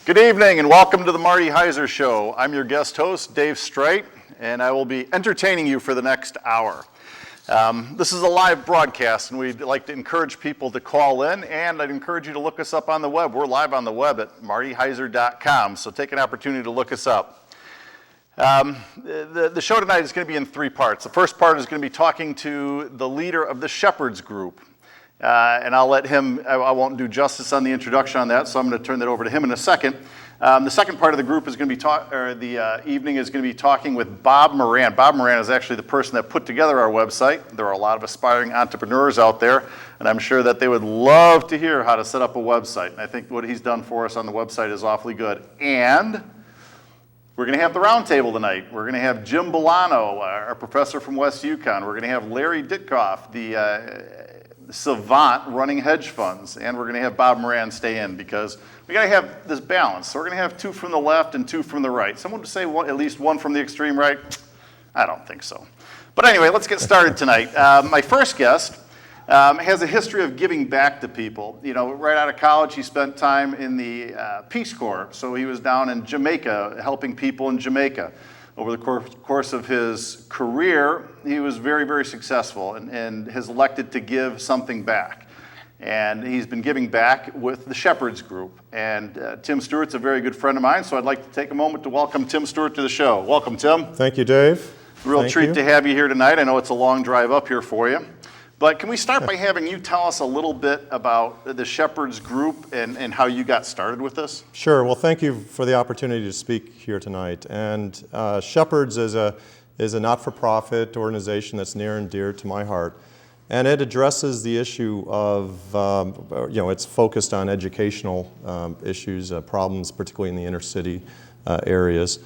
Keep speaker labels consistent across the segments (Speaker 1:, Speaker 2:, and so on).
Speaker 1: Good evening and welcome to the Marty Heiser Show. I'm your guest host, Dave Straight, and I will be entertaining you for the next hour. This is a live broadcast, and we'd like to encourage people to call in, and I'd encourage you to look us up on the web. We're live on the web at martyheiser.com, so take an opportunity to look us up. The show tonight is going to be in three parts. The first part is going to be talking to the leader of the Shepherds Group. And I'll let him, I won't do justice on the introduction on that, so I'm going to turn that over to him in a second. The second part of the group is going to be the evening is going to be talking with Bob Moran. Bob Moran is actually the person that put together our website. There are a lot of aspiring entrepreneurs out there, and I'm sure that they would love to hear how to set up a website. And I think what he's done for us on the website is awfully good. And we're going to have the roundtable tonight. We're going to have Jim Bolano, our professor from West Yukon. We're going to have Larry Ditkoff, the savant running hedge funds, and we're going to have Bob Moran stay in because we got to have this balance. So we're going to have two from the left and two from the right. Someone would say at least one from the extreme right. I don't think so. But anyway, let's get started tonight. My first guest has a history of giving back to people. You know, right out of college, he spent time in the Peace Corps. So he was down in Jamaica helping people in Jamaica. Over the course of his career, he was very, very successful and has elected to give something back. And he's been giving back with the Shepherds Group. And Tim Stewart's a very good friend of mine, so I'd like to take a moment to welcome Tim Stewart to the show. Welcome, Tim.
Speaker 2: Thank you, Dave.
Speaker 1: Real treat to have you here tonight. I know it's a long drive up here for you. But can we start by having you tell us a little bit about the Shepherds Group and how you got started with this?
Speaker 2: Sure. Well, thank you for the opportunity to speak here tonight. And Shepherds is a not-for-profit organization that's near and dear to my heart. And it addresses the issue of, it's focused on educational issues, problems, particularly in the inner city areas.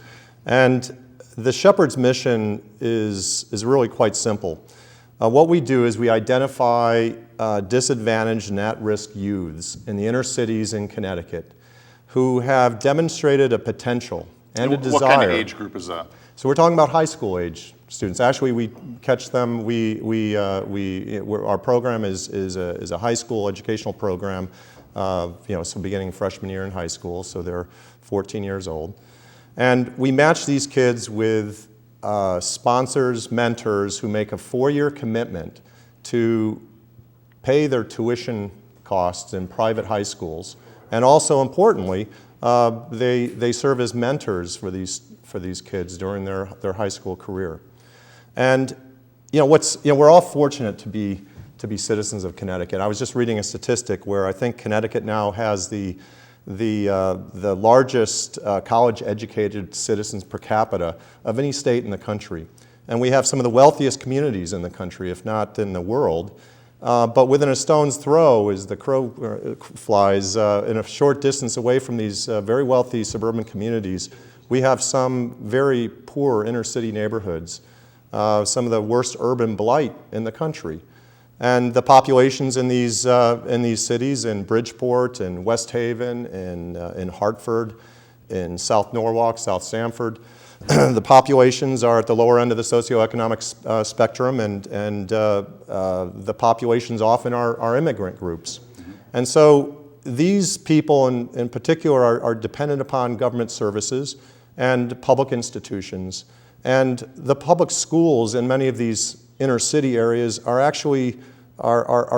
Speaker 2: And the Shepherds mission is really quite simple. What we do is we identify disadvantaged and at-risk youths in the inner cities in Connecticut who have demonstrated a potential and a desire.
Speaker 1: What kind of age group is that?
Speaker 2: So we're talking about high school age students. Actually, we catch them. Our program is a high school educational program. So beginning freshman year in high school, so they're 14 years old, and we match these kids with sponsors, mentors who make a 4-year commitment to pay their tuition costs in private high schools, and also importantly, they serve as mentors for these kids during their high school career. And we're all fortunate to be citizens of Connecticut. I was just reading a statistic where I think Connecticut now has the largest college-educated citizens per capita of any state in the country. And we have some of the wealthiest communities in the country, if not in the world. But within a stone's throw, as the crow flies, in a short distance away from these very wealthy suburban communities, we have some very poor inner-city neighborhoods, some of the worst urban blight in the country. And the populations in these cities, in Bridgeport, in West Haven, in Hartford, in South Norwalk, South Stamford, the populations are at the lower end of the socioeconomic spectrum, and the populations often are immigrant groups. And so these people in particular are dependent upon government services and public institutions. And the public schools in many of these inner city areas are actually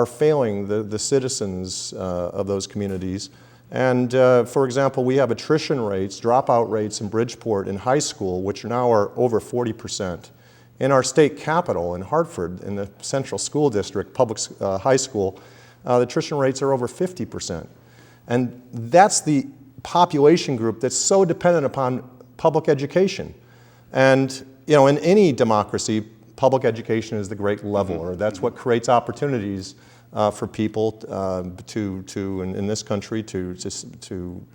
Speaker 2: failing the citizens of those communities. And for example, we have attrition rates, dropout rates in Bridgeport in high school, which now are over 40%. In our state capital, in Hartford, in the Central School District public high school, the attrition rates are over 50%. And that's the population group that's so dependent upon public education. And in any democracy, public education is the great leveler. That's what creates opportunities for people in this country to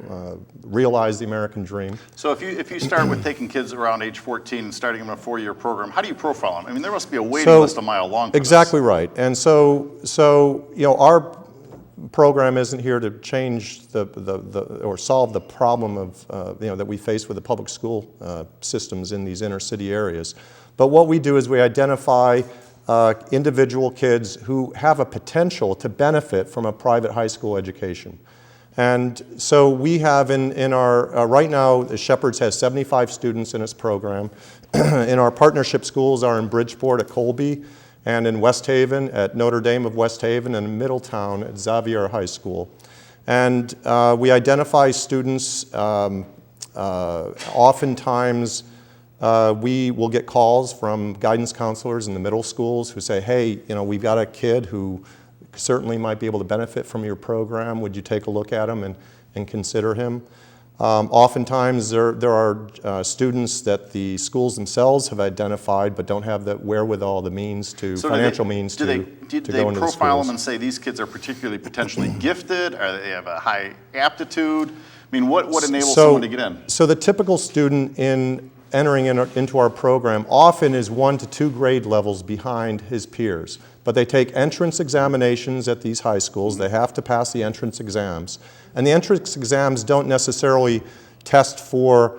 Speaker 2: realize the American dream.
Speaker 1: So if you start with taking kids around age 14 and starting them in a 4-year program, how do you profile them? I mean, there must be a waiting list a mile long for
Speaker 2: exactly
Speaker 1: this.
Speaker 2: Right. And so our program isn't here to change or solve the problem of that we face with the public school systems in these inner city areas. But what we do is we identify individual kids who have a potential to benefit from a private high school education. And so we have in our, right now, Shepherd's has 75 students in its program. In our partnership schools are in Bridgeport at Colby, and in West Haven at Notre Dame of West Haven, and in Middletown at Xavier High School. And we identify students, oftentimes we will get calls from guidance counselors in the middle schools who say, hey, we've got a kid who certainly might be able to benefit from your program. Would you take a look at him and consider him? Oftentimes there are students that the schools themselves have identified but don't have the wherewithal, the means to, financial means to go into the schools.
Speaker 1: Do they profile them and say these kids are particularly potentially gifted, or they have a high aptitude? I mean, what enables someone to get in?
Speaker 2: So the typical student entering into our program often is 1 to 2 grade levels behind his peers. But they take entrance examinations at these high schools. They have to pass the entrance exams. And the entrance exams don't necessarily test for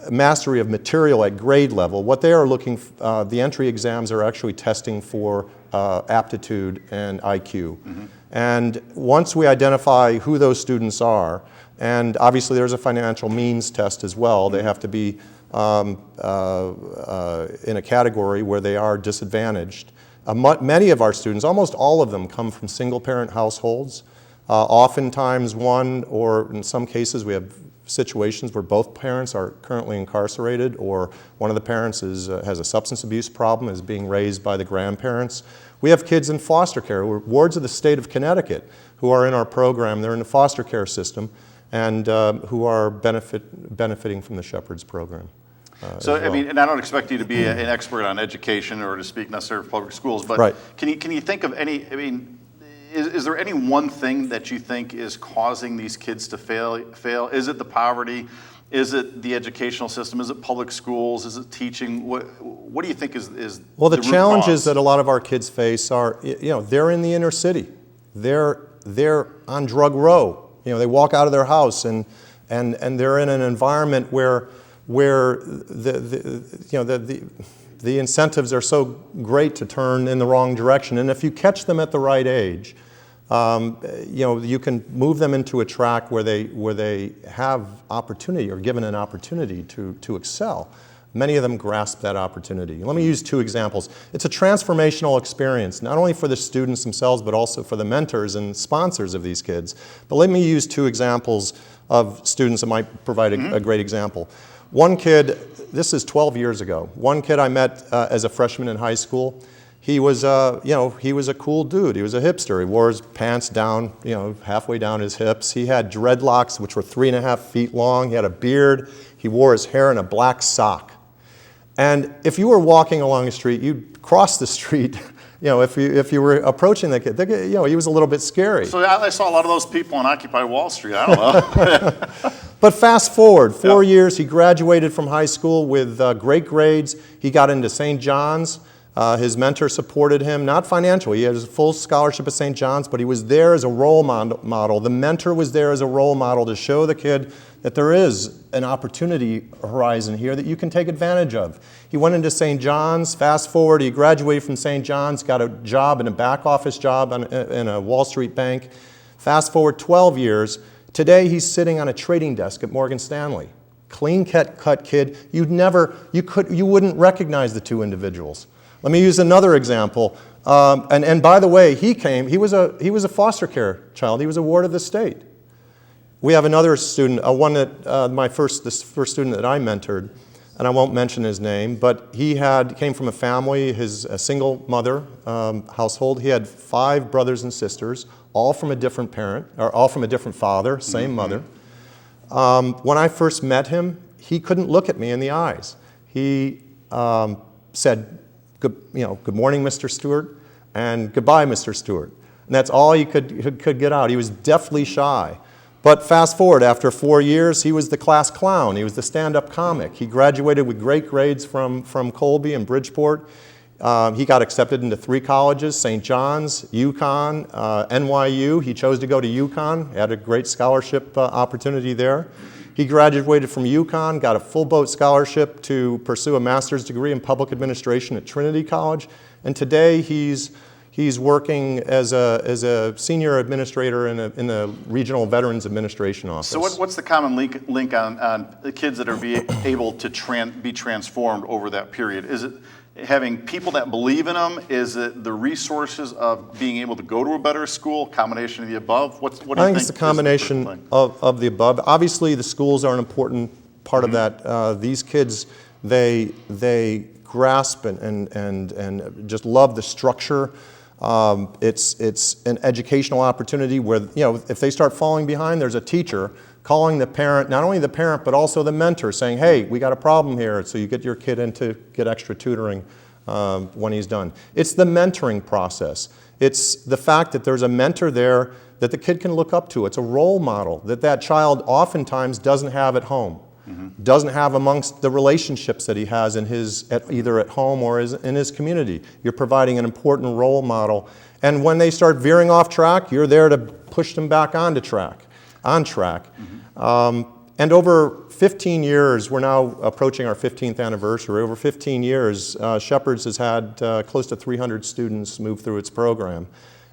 Speaker 2: mastery of material at grade level. What they are looking, the entry exams are actually testing for aptitude and IQ. And once we identify who those students are, and obviously there's a financial means test as well, they have to be in a category where they are disadvantaged. Many of our students, almost all of them, come from single-parent households. Oftentimes one, or in some cases we have situations where both parents are currently incarcerated, or one of the parents has a substance abuse problem, is being raised by the grandparents. We have kids in foster care, wards of the state of Connecticut, who are in our program. They're in the foster care system, and who are benefiting from the Shepherd's program.
Speaker 1: So, I mean, and I don't expect you to be an expert on education or to speak necessarily for public schools, but
Speaker 2: right.
Speaker 1: Can you think of any, I mean, is there any one thing that you think is causing these kids to fail? Is it the poverty? Is it the educational system? Is it public schools? Is it teaching? What do you think is
Speaker 2: well, the
Speaker 1: root
Speaker 2: challenges
Speaker 1: cause?
Speaker 2: that a lot of our kids face are, they're in the inner city. They're on drug row. They walk out of their house and they're in an environment where the incentives are so great to turn in the wrong direction. And if you catch them at the right age, you can move them into a track where they have opportunity, or given an opportunity to excel. Many of them grasp that opportunity. Let me use 2 examples. It's a transformational experience, not only for the students themselves, but also for the mentors and sponsors of these kids. But let me use 2 examples of students that might provide a great example. One kid, this is 12 years ago, one kid I met as a freshman in high school. He was, he was a cool dude. He was a hipster. He wore his pants down, halfway down his hips. He had dreadlocks, which were 3.5 feet long. He had a beard. He wore his hair in a black sock. And if you were walking along the street, you'd cross the street. If you were approaching the kid, he was a little bit scary.
Speaker 1: So I saw a lot of those people on Occupy Wall Street. I don't know.
Speaker 2: But fast forward 4 years, he graduated from high school with great grades. He got into St. John's. His mentor supported him, not financially. He had a full scholarship at St. John's, but he was there as a role model. The mentor was there as a role model to show the kid that there is an opportunity horizon here that you can take advantage of. He went into St. John's. Fast forward, he graduated from St. John's, got a job in a back office job in a Wall Street bank. Fast forward 12 years. Today, he's sitting on a trading desk at Morgan Stanley. Clean cut kid. You wouldn't recognize the 2 individuals. Let me use another example. And by the way, he was a foster care child. He was a ward of the state. We have another student, the first student that I mentored, and I won't mention his name, but he came from a family, a single mother household. He had 5 brothers and sisters, all from a different parent, or all from a different father, same mother. When I first met him, he couldn't look at me in the eyes. He said, good morning, Mr. Stewart, and goodbye, Mr. Stewart. And that's all he could get out. He was deathly shy. But fast forward, after 4 years, he was the class clown. He was the stand-up comic. He graduated with great grades from Colby and Bridgeport. He got accepted into 3 colleges, St. John's, UConn, NYU. He chose to go to UConn, had a great scholarship opportunity there. He graduated from UConn, got a full boat scholarship to pursue a master's degree in public administration at Trinity College. And today he's He's working as a senior administrator in the Regional Veterans Administration Office.
Speaker 1: So what's the common link on the kids that are able to be transformed over that period? Is it having people that believe in them? Is it the resources of being able to go to a better school? Combination of the above? What do you think?
Speaker 2: I think it's a combination of the above. Obviously, the schools are an important part of that. These kids, they grasp and just love the structure. It's an educational opportunity where, if they start falling behind, there's a teacher calling the parent, not only the parent, but also the mentor, saying, hey, we got a problem here, so you get your kid in to get extra tutoring when he's done. It's the mentoring process. It's the fact that there's a mentor there that the kid can look up to. It's a role model that child oftentimes doesn't have at home. Doesn't have amongst the relationships that he has in either at home or in his community. You're providing an important role model. And when they start veering off track, you're there to push them back on track. And over 15 years, we're now approaching our 15th anniversary. Over 15 years, Shepherd's has had close to 300 students move through its program.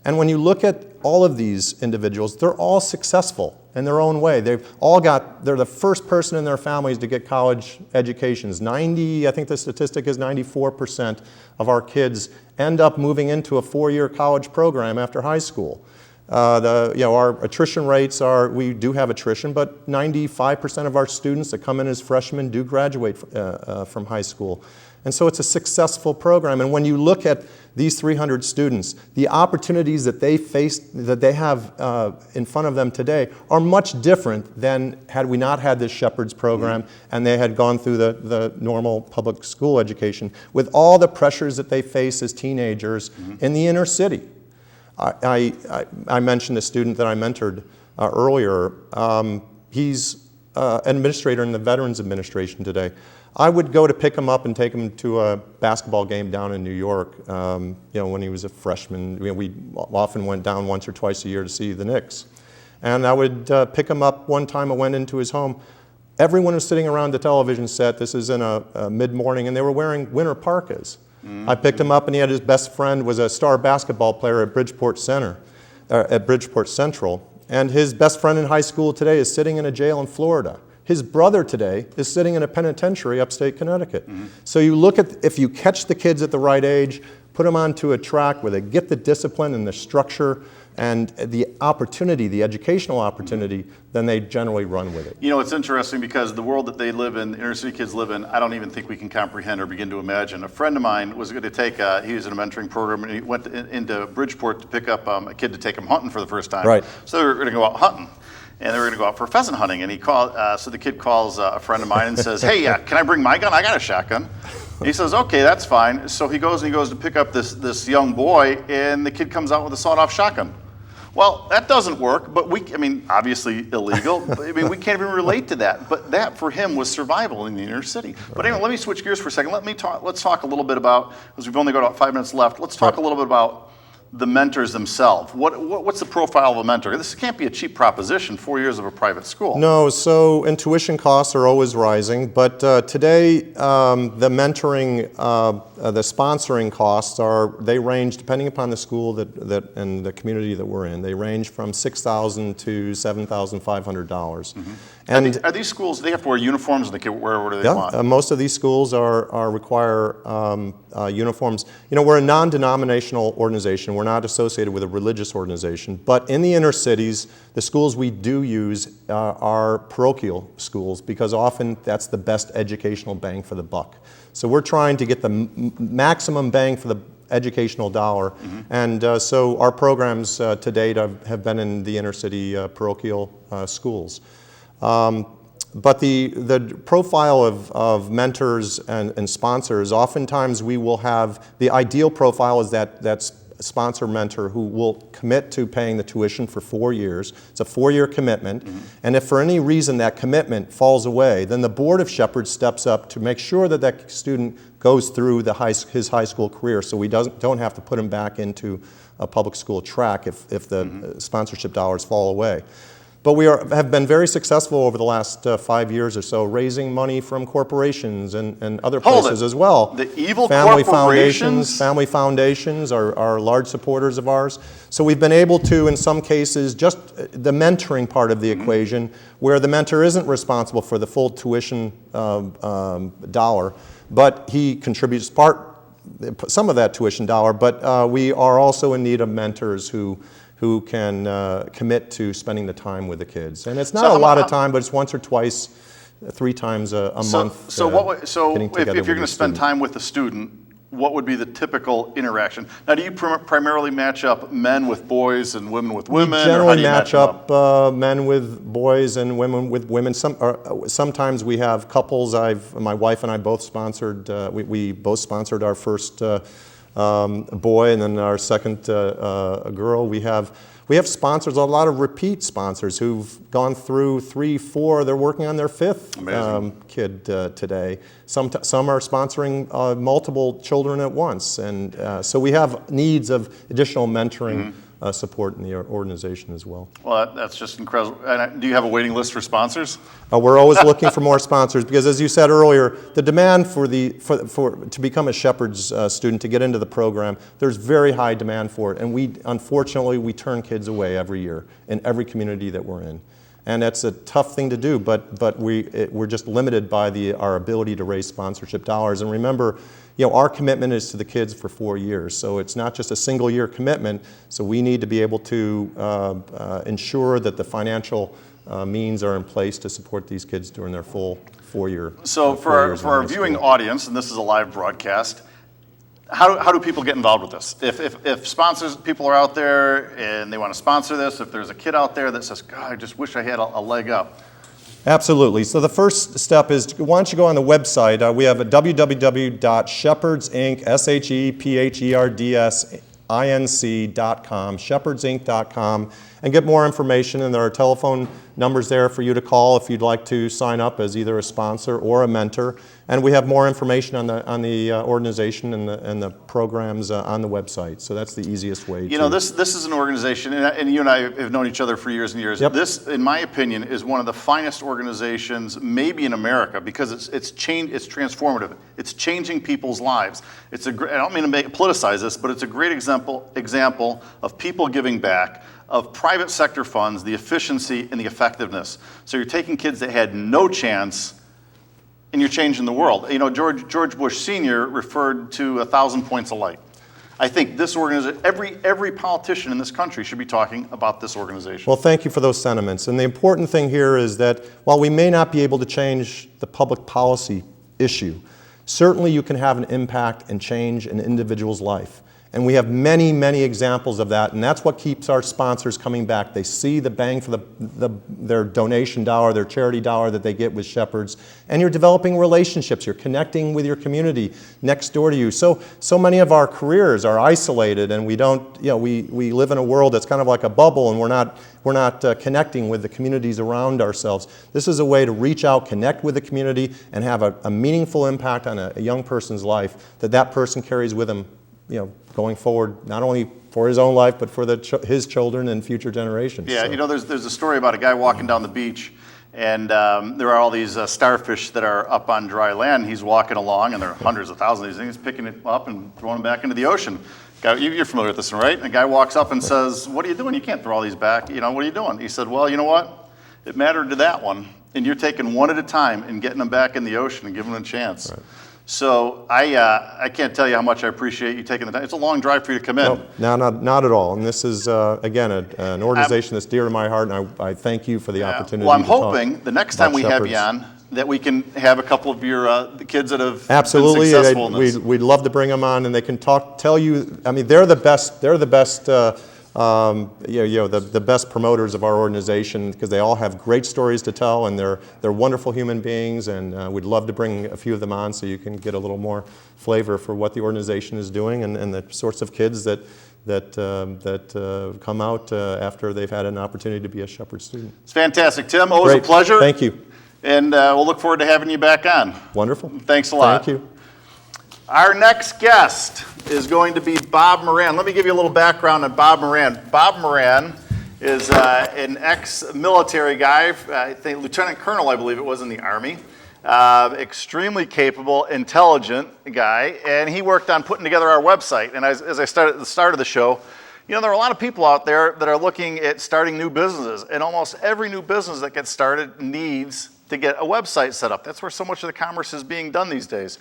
Speaker 2: And when you look at all of these individuals, they're all successful in their own way. They're the first person in their families to get college educations. I think the statistic is 94% of our kids end up moving into a 4-year college program after high school. Our attrition rates we do have attrition, but 95% of our students that come in as freshmen do graduate from high school. And so it's a successful program. And when you look at these 300 students, the opportunities that they have in front of them today are much different than had we not had this Shepherd's program and they had gone through the normal public school education with all the pressures that they face as teenagers in the inner city. I mentioned a student that I mentored earlier. He's an administrator in the Veterans Administration today. I would go to pick him up and take him to a basketball game down in New York. When he was a freshman, we often went down once or twice a year to see the Knicks. And I would pick him up. One time I went into his home. Everyone was sitting around the television set. This is in a mid-morning, and they were wearing winter parkas. I picked him up, and he had his best friend was a star basketball player at Bridgeport Central. And his best friend in high school today is sitting in a jail in Florida. His brother today is sitting in a penitentiary upstate Connecticut. So you look at, if you catch the kids at the right age, put them onto a track where they get the discipline and the structure and the opportunity, the educational opportunity, then they generally run with it.
Speaker 1: It's interesting because the world that they live in, inner city kids live in, I don't even think we can comprehend or begin to imagine. A friend of mine was going to take, he was in a mentoring program, and he went into Bridgeport to pick up a kid to take him hunting for the first time.
Speaker 2: Right.
Speaker 1: So they were going to go out hunting. And they were going to go out for pheasant hunting. And he called, so the kid calls a friend of mine and says, hey, can I bring my gun? I got a shotgun. He says, okay, that's fine. So he goes to pick up this young boy, and the kid comes out with a sawed-off shotgun. Well, that doesn't work, but obviously illegal. But, we can't even relate to that. But that, for him, was survival in the inner city. But anyway, let me switch gears for a second. Let's talk a little bit about, because we've only got about 5 minutes left, let's talk a little bit about the mentors themselves. What's the profile of a mentor? This can't be a cheap proposition, 4 years of a private school.
Speaker 2: No, and tuition costs are always rising, but today the mentoring, the sponsoring costs they range, depending upon the school and the community that we're in, they range from $6,000 to $7,500. And
Speaker 1: are these schools, do they have to wear uniforms and the kid wear whatever they want?
Speaker 2: Most of these schools require uniforms. We're a non-denominational organization. We're not associated with a religious organization. But in the inner cities, the schools we do use are parochial schools because often that's the best educational bang for the buck. So we're trying to get the maximum bang for the educational dollar. And so our programs to date have been in the inner city parochial schools. But the profile of mentors and sponsors, oftentimes we will have, the ideal profile is that sponsor mentor who will commit to paying the tuition for 4 years. It's a 4-year commitment. And if for any reason that commitment falls away, then the board of Shepherd steps up to make sure that student goes through his high school career, so we don't have to put him back into a public school track if the sponsorship dollars fall away. But we have been very successful over the last 5 years or so, raising money from corporations and other places as well.
Speaker 1: The evil
Speaker 2: Family
Speaker 1: corporations?
Speaker 2: Family foundations are large supporters of ours. So we've been able to, in some cases, just the mentoring part of the equation, where the mentor isn't responsible for the full tuition dollar, but he contributes some of that tuition dollar, but we are also in need of mentors who can commit to spending the time with the kids. And it's not a lot of time, but it's once or twice, 3 times a month.
Speaker 1: So if you're going to spend time with the student, what would be the typical interaction? Now, do you primarily match up men with boys and women with women?
Speaker 2: We generally match up men with boys and women with women. Sometimes we have couples. My wife and I both sponsored. We both sponsored our first boy, and then our second girl. We have sponsors, a lot of repeat sponsors who've gone through 3, 4. They're working on their 5th kid today. Some are sponsoring multiple children at once, and so we have needs of additional mentoring support in the organization as well.
Speaker 1: Well, that's just incredible. And do you have a waiting list for sponsors?
Speaker 2: We're always looking for more sponsors because, as you said earlier, the demand for to become a Shepherd's student, to get into the program, there's very high demand for it, and unfortunately we turn kids away every year in every community that we're in. And that's a tough thing to do, but we're just limited by our ability to raise sponsorship dollars. And remember, our commitment is to the kids for 4 years, so it's not just a single-year commitment. So we need to be able to ensure that the financial means are in place to support these kids during their full 4-year.
Speaker 1: So for our viewing audience, and this is a live broadcast, how do people get involved with this? If sponsors, people are out there and they want to sponsor this, if there's a kid out there that says, God, I just wish I had a leg up.
Speaker 2: Absolutely. So the first step is, why don't you go on the website. We have a www.shepherdsinc, shepherdsinc.com, shepherdsinc.com, and get more information. And there are telephone numbers there for you to call if you'd like to sign up as either a sponsor or a mentor. And we have more information on the organization and the programs on the website. So that's the easiest way.
Speaker 1: This is an organization, and you and I have known each other for years and years.
Speaker 2: Yep. This,
Speaker 1: in my opinion, is one of the finest organizations, maybe in America, because it's transformative. It's changing people's lives. I don't mean to politicize this, but it's a great example of people giving back, of private sector funds, the efficiency and the effectiveness. So you're taking kids that had no chance, and you're changing the world. George Bush Sr. referred to 1,000 points of light. I think this organization, every politician in this country should be talking about this organization.
Speaker 2: Well, thank you for those sentiments. And the important thing here is that while we may not be able to change the public policy issue, certainly you can have an impact and change an individual's life. And we have many, many examples of that, and that's what keeps our sponsors coming back. They see the bang for their donation dollar, their charity dollar that they get with Shepherds, and you're developing relationships. You're connecting with your community next door to you. So many of our careers are isolated, and we don't, we live in a world that's kind of like a bubble, and we're not connecting with the communities around ourselves. This is a way to reach out, connect with the community, and have a meaningful impact on a young person's life that person carries with them, going forward, not only for his own life, but for his children and future generations.
Speaker 1: Yeah, there's a story about a guy walking down the beach, and there are all these starfish that are up on dry land. He's walking along, and there are hundreds of thousands of these things, picking it up and throwing them back into the ocean. You're familiar with this one, right? And a guy walks up and says, "What are you doing? You can't throw all these back. What are you doing?" He said, "Well, you know what? It mattered to that one, and you're taking one at a time and getting them back in the ocean and giving them a chance." Right. So I can't tell you how much I appreciate you taking the time. It's a long drive for you to come in.
Speaker 2: No, not at all. And this is, again, an organization that's dear to my heart, and I thank you for the opportunity.
Speaker 1: Well, I'm hoping the next time we have you on that we can have a couple of your the kids that have been successful in this.
Speaker 2: We'd love to bring them on, and they can tell you. I mean, they're the best. They're the best. The best promoters of our organization, because they all have great stories to tell, and they're wonderful human beings, and we'd love to bring a few of them on so you can get a little more flavor for what the organization is doing and the sorts of kids that come out after they've had an opportunity to be a Shepherd student.
Speaker 1: It's fantastic, Tim. Always a pleasure.
Speaker 2: Thank you.
Speaker 1: And we'll look forward to having you back on.
Speaker 2: Wonderful.
Speaker 1: Thanks a lot.
Speaker 2: Thank you.
Speaker 1: Our next guest is going to be Bob Moran. Let me give you a little background on Bob Moran. Bob Moran is an ex-military guy, I think Lieutenant Colonel, I believe it was, in the Army. Extremely capable, intelligent guy, and he worked on putting together our website. And as I started at the start of the show, you know, there are a lot of people out there that are looking at starting new businesses, and almost every new business that gets started needs to get a website set up. That's where so much of the commerce is being done these days.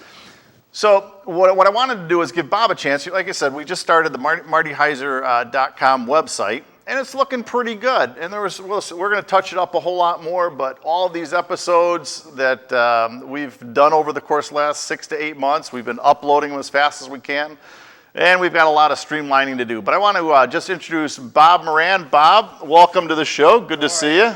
Speaker 1: So what I wanted to do is give Bob a chance. Like I said, we just started the MartyHeiser.com website, and it's looking pretty good. And we're going to touch it up a whole lot more, but all of these episodes that we've done over the course of the last 6 to 8 months, we've been uploading them as fast as we can. And we've got a lot of streamlining to do. But I want to just introduce Bob Moran. Bob, welcome to the show. Good to see you.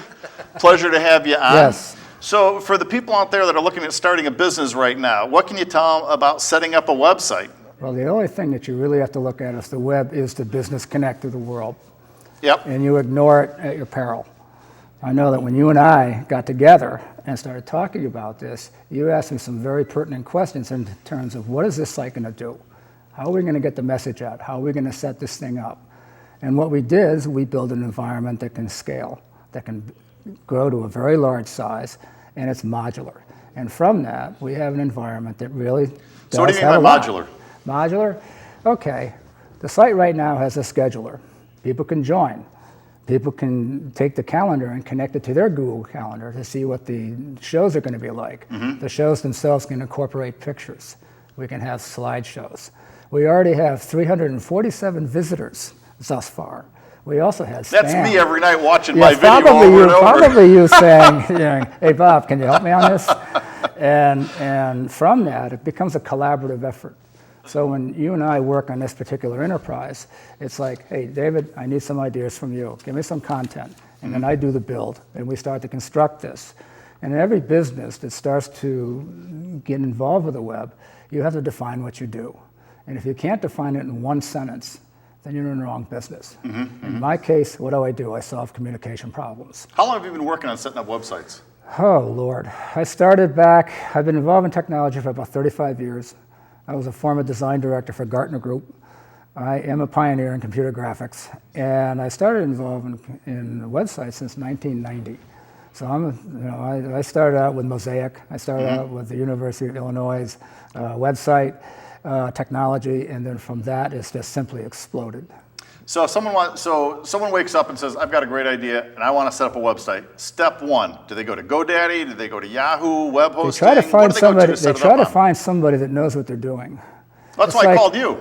Speaker 1: Pleasure to have you on.
Speaker 3: Yes.
Speaker 1: So for the people out there that are looking at starting a business right now, what can you tell them about setting up a website?
Speaker 3: Well, the only thing that you really have to look at is the web is the business connect to the world.
Speaker 1: Yep.
Speaker 3: And you ignore it at your peril. I know that when you and I got together and started talking about this, you asked me some very pertinent questions in terms of what is this site going to do? How are we going to get the message out? How are we going to set this thing up? And what we did is we built an environment that can scale, that can grow to a very large size, and it's modular. And from that, we have an environment that really does.
Speaker 1: So what do you mean by modular?
Speaker 3: Modular? Okay. The site right now has a scheduler. People can join. People can take the calendar and connect it to their Google Calendar to see what the shows are going to be like. Mm-hmm. The shows themselves can incorporate pictures. We can have slideshows. We already have 347 visitors thus far. We also had spam.
Speaker 1: That's me every night watching my video
Speaker 3: probably
Speaker 1: over and over.
Speaker 3: Probably you saying, you know, hey, Bob, can you help me on this? And from that, it becomes a collaborative effort. So when you and I work on this particular enterprise, it's like, hey, David, I need some ideas from you. Give me some content. And then I do the build, and we start to construct this. And in every business that starts to get involved with the web, you have to define what you do. And if you can't define it in one sentence, then you're in the wrong business. Mm-hmm. In my case, what do? I solve communication problems.
Speaker 1: How long have you been working on setting up websites?
Speaker 3: Oh, Lord. I've been involved in technology for about 35 years. I was a former design director for Gartner Group. I am a pioneer in computer graphics, and I started involved in websites since 1990. So I started out with Mosaic. I started out with the University of Illinois' website technology, and then from that, it's just simply exploded.
Speaker 1: So if someone wakes up and says, I've got a great idea, and I want to set up a website. Step one, do they go to GoDaddy? Do they go to Yahoo, web hosting?
Speaker 3: They try to find somebody that knows what they're doing.
Speaker 1: That's why I called you.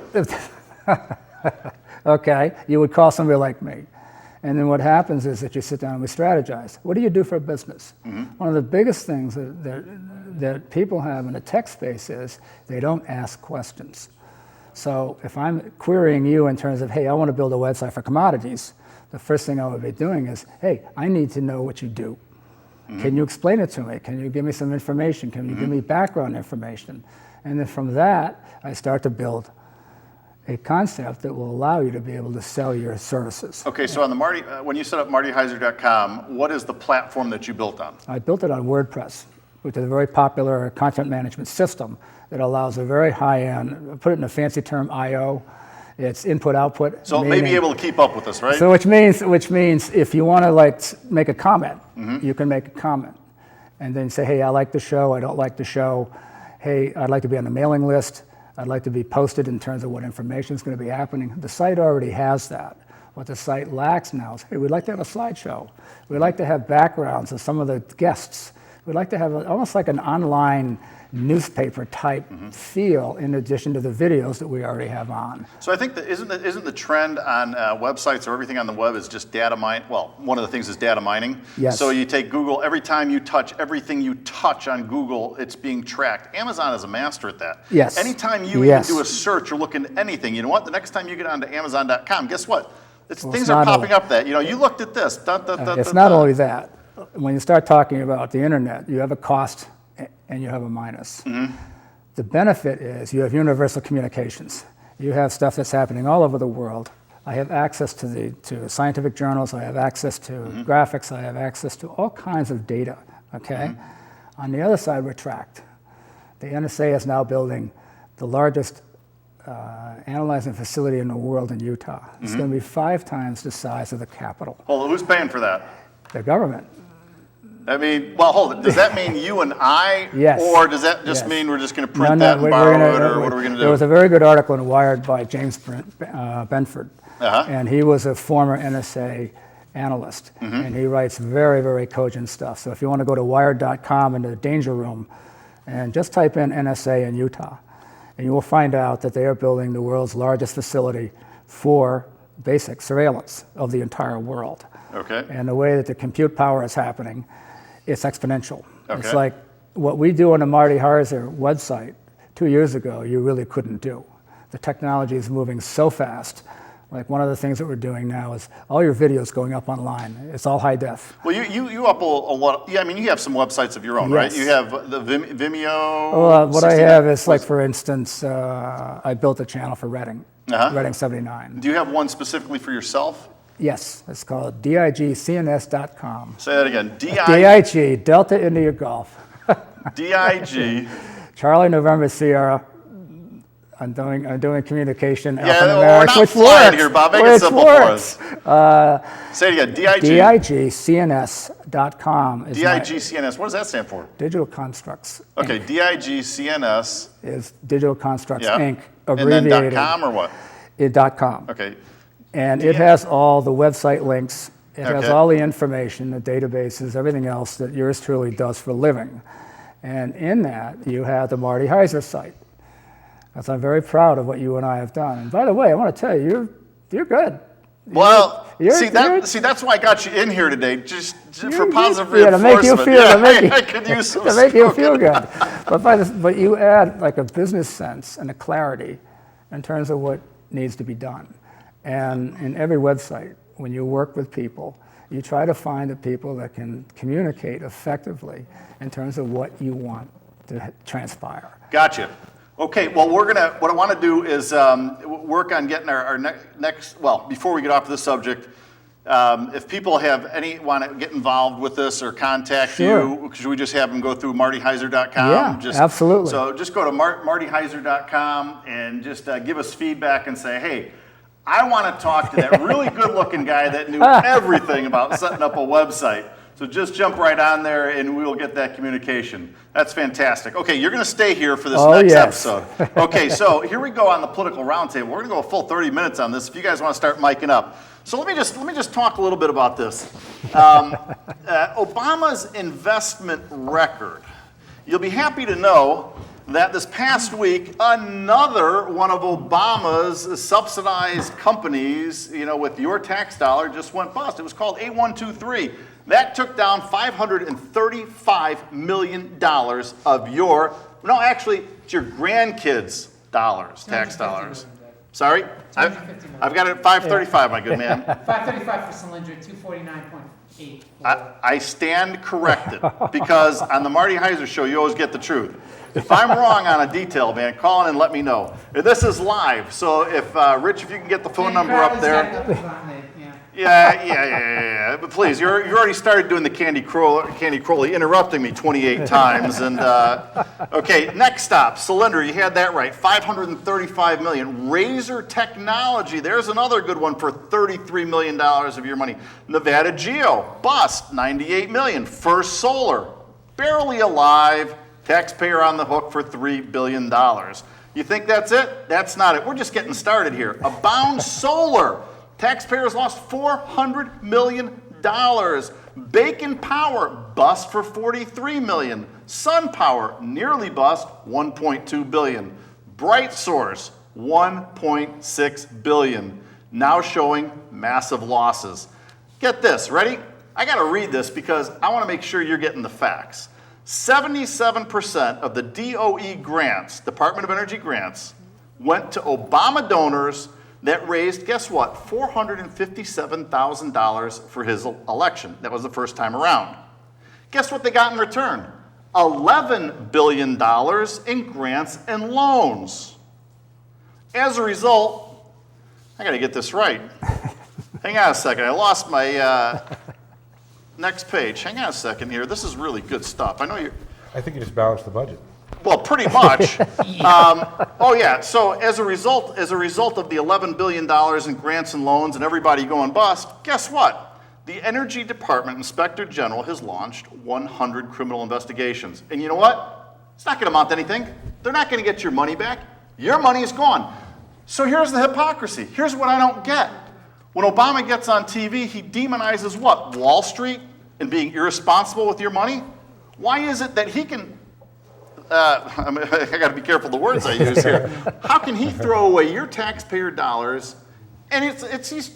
Speaker 3: Okay, you would call somebody like me. And then what happens is that you sit down and we strategize. What do you do for a business? Mm-hmm. One of the biggest things that people have in the tech space is they don't ask questions. So if I'm querying you in terms of, hey, I want to build a website for commodities, the first thing I would be doing is, hey, I need to know what you do. Mm-hmm. Can you explain it to me? Can you give me some information? Can you give me background information? And then from that, I start to build a concept that will allow you to be able to sell your services.
Speaker 1: Okay, so on the when you set up MartyHeiser.com, what is the platform that you built on?
Speaker 3: I built it on WordPress, which is a very popular content management system that allows a very high-end, put it in a fancy term, I/O. It's input-output.
Speaker 1: So it may be able to keep up with this, right?
Speaker 3: So which means if you want to make a comment, you can make a comment, and then say, hey, I like the show, I don't like the show. Hey, I'd like to be on the mailing list. I'd like to be posted in terms of what information is going to be happening. The site already has that. What the site lacks now is, hey, we'd like to have a slideshow. We'd like to have backgrounds of some of the guests. We'd like to have almost like an online newspaper type feel in addition to the videos that we already have on.
Speaker 1: So I think that isn't the trend on websites or everything on the web is just data mine. Well, one of the things is data mining.
Speaker 3: Yes.
Speaker 1: So you take Google, everything you touch on Google, it's being tracked. Amazon is a master at that.
Speaker 3: Yes.
Speaker 1: Anytime you even do a search or look into anything, you know what? The next time you get onto Amazon.com, guess what? Things are popping up that, you looked at this.
Speaker 3: It's not only that. When you start talking about the internet, you have a cost and you have a minus. Mm-hmm. The benefit is you have universal communications. You have stuff that's happening all over the world. I have access to scientific journals. I have access to graphics. I have access to all kinds of data, okay? On the other side, we're tracked. The NSA is now building the largest analyzing facility in the world in Utah. It's going to be 5 times the size of the Capitol.
Speaker 1: Well, who's paying for that?
Speaker 3: The government.
Speaker 1: I mean, well, hold it. Does that mean you and I?
Speaker 3: Yes.
Speaker 1: Or does that just
Speaker 3: Yes.
Speaker 1: mean we're just going to print that and
Speaker 3: we're
Speaker 1: borrow
Speaker 3: gonna-
Speaker 1: it, or what are we going to do?
Speaker 3: There was a very good article in Wired by James Benford, and he was a former NSA analyst, and he writes very, very cogent stuff. So if you want to go to wired.com into the danger room and just type in NSA in Utah, and you will find out that they are building the world's largest facility for basic surveillance of the entire world.
Speaker 1: Okay.
Speaker 3: And the way that the compute power is happening, it's exponential.
Speaker 1: Okay.
Speaker 3: It's like what we do on the Marty Heiser website 2 years ago, you really couldn't do. The technology is moving so fast. Like one of the things that we're doing now is all your videos going up online. It's all high def.
Speaker 1: Well, you up a lot. Yeah, I mean, you have some websites of your own, right?
Speaker 3: Yes.
Speaker 1: You have the Vimeo.
Speaker 3: Well, what I
Speaker 1: 69
Speaker 3: have is like, for instance, I built a channel for Reading, Reading 79.
Speaker 1: Do you have one specifically for yourself?
Speaker 3: Yes, it's called digcns.com.
Speaker 1: Say that again.
Speaker 3: DIG, Delta India Golf.
Speaker 1: DIG.
Speaker 3: Charlie November Sierra. I'm doing communication
Speaker 1: Yeah,
Speaker 3: alphanumeric,
Speaker 1: we're not
Speaker 3: which
Speaker 1: flying
Speaker 3: works.
Speaker 1: here, Bob. Make it
Speaker 3: which
Speaker 1: simple
Speaker 3: works.
Speaker 1: for us. Say it again. DIG.
Speaker 3: digcns.com is my
Speaker 1: DIGCNS. What does that stand for?
Speaker 3: Digital Constructs.
Speaker 1: Okay, DIGCNS.
Speaker 3: Is Digital Constructs
Speaker 1: Yeah.
Speaker 3: Inc.
Speaker 1: And
Speaker 3: abbreviated.
Speaker 1: then .com or what?
Speaker 3: .com.
Speaker 1: Okay.
Speaker 3: And it has all the website links. It has
Speaker 1: Okay.
Speaker 3: all the information, the databases, everything else that yours truly does for a living. And in that, you have the Marty Heiser site. So I'm very proud of what you and I have done. And by the way, I want to tell you, you're good.
Speaker 1: Well,
Speaker 3: You're-
Speaker 1: see, that's why I got you in here today, just for positive
Speaker 3: Yeah, to make
Speaker 1: reinforcement.
Speaker 3: you feel,
Speaker 1: Yeah,
Speaker 3: to make you,
Speaker 1: I could use some
Speaker 3: to make you
Speaker 1: smoke.
Speaker 3: feel good. But you add like a business sense and a clarity in terms of what needs to be done. And in every website, when you work with people, you try to find the people that can communicate effectively in terms of what you want to transpire.
Speaker 1: Gotcha. Okay, well, what I want to do is work on getting our next, well, before we get off this subject, if people want to get involved with this or contact you, should we just have them go through martyheiser.com?
Speaker 3: Yeah, absolutely.
Speaker 1: So just go to martyheiser.com and just give us feedback and say, hey, I want to talk to that really good-looking guy that knew everything about setting up a website. So just jump right on there and we will get that communication. That's fantastic. Okay, you're going to stay here for this next episode. Okay, so here we go on the political roundtable. We're going to go a full 30 minutes on this if you guys want to start miking up. So let me just talk a little bit about this. Obama's investment record. You'll be happy to know that this past week, another one of Obama's subsidized companies, with your tax dollar, just went bust. It was called A123. That took down $535 million of it's your grandkids' dollars, tax dollars. Sorry? I've got it at 535, my good man.
Speaker 4: 535 for Cylinder, 249.8.
Speaker 1: I stand corrected because on the Marty Heiser show, you always get the truth. If I'm wrong on a detail, man, call in and let me know. This is live, so if Rich, if you can get the phone number up there. Yeah. But please, you already started doing the Candy Crowley, interrupting me 28 times. And okay, next stop, Cylinder. You had that right. $535 million. Razor Technology. There's another good one for $33 million of your money. Nevada Geo. Bust. $98 million. First Solar. Barely alive. Taxpayer on the hook for $3 billion. You think that's it? That's not it. We're just getting started here. Abound Solar. Taxpayers lost $400 million. Bacon Power, bust for $43 million. Sun Power, nearly bust, $1.2 billion. Bright Source, $1.6 billion. Now showing massive losses. Get this, ready? I got to read this because I want to make sure you're getting the facts. 77% of the DOE grants, Department of Energy grants, went to Obama donors that raised, guess what, $457,000 for his election. That was the first time around. Guess what they got in return? $11 billion in grants and loans. As a result, I got to get this right. Hang on a second. I lost my next page. Hang on a second here. This is really good stuff. I know you're...
Speaker 5: I think you just balanced the budget.
Speaker 1: Well, pretty much. Oh yeah. So as a result of the $11 billion in grants and loans and everybody going bust, guess what? The Energy Department Inspector General has launched 100 criminal investigations. And you know what? It's not going to amount to anything. They're not going to get your money back. Your money is gone. So here's the hypocrisy. Here's what I don't get. When Obama gets on TV, he demonizes what? Wall Street and being irresponsible with your money? Why is it that he can, I got to be careful the words I use here. How can he throw away your taxpayer dollars and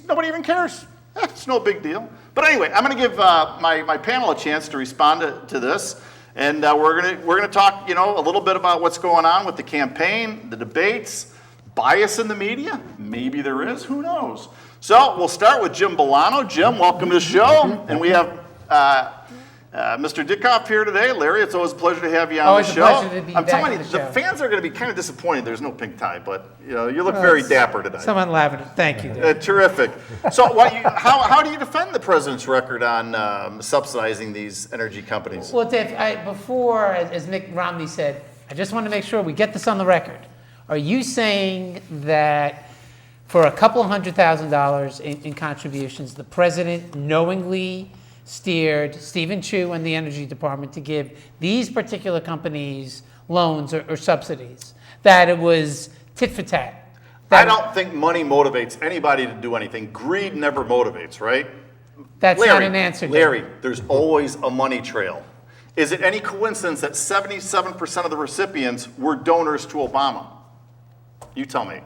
Speaker 1: nobody even cares? It's no big deal. But anyway, I'm going to give my panel a chance to respond to this. And we're gonna talk, a little bit about what's going on with the campaign, the debates, bias in the media. Maybe there is. Who knows? So we'll start with Jim Bolano. Jim, welcome to the show. And we have Mr. Dickoff here today. Larry, it's always a pleasure to have you on the show.
Speaker 4: Always a pleasure to be
Speaker 1: I'm
Speaker 4: back
Speaker 1: telling
Speaker 4: on
Speaker 1: you,
Speaker 4: the
Speaker 1: the
Speaker 4: show.
Speaker 1: fans are going to be kind of disappointed. There's no pink tie, but you look very dapper today.
Speaker 4: Someone lavender. Thank you. Dave.
Speaker 1: Terrific. So, how do you defend the president's record on subsidizing these energy companies?
Speaker 4: Well, Dave, before, as Mitt Romney said, I just want to make sure we get this on the record. Are you saying that for a couple of $100,000 in contributions, the president knowingly steered Stephen Chu and the Energy Department to give these particular companies loans or subsidies, that it was tit for tat?
Speaker 1: I don't think money motivates anybody to do anything. Greed never motivates, right?
Speaker 4: That's not an answer, Dave.
Speaker 1: Larry, there's always a money trail. Is it any coincidence that 77% of the recipients were donors to Obama? You tell me.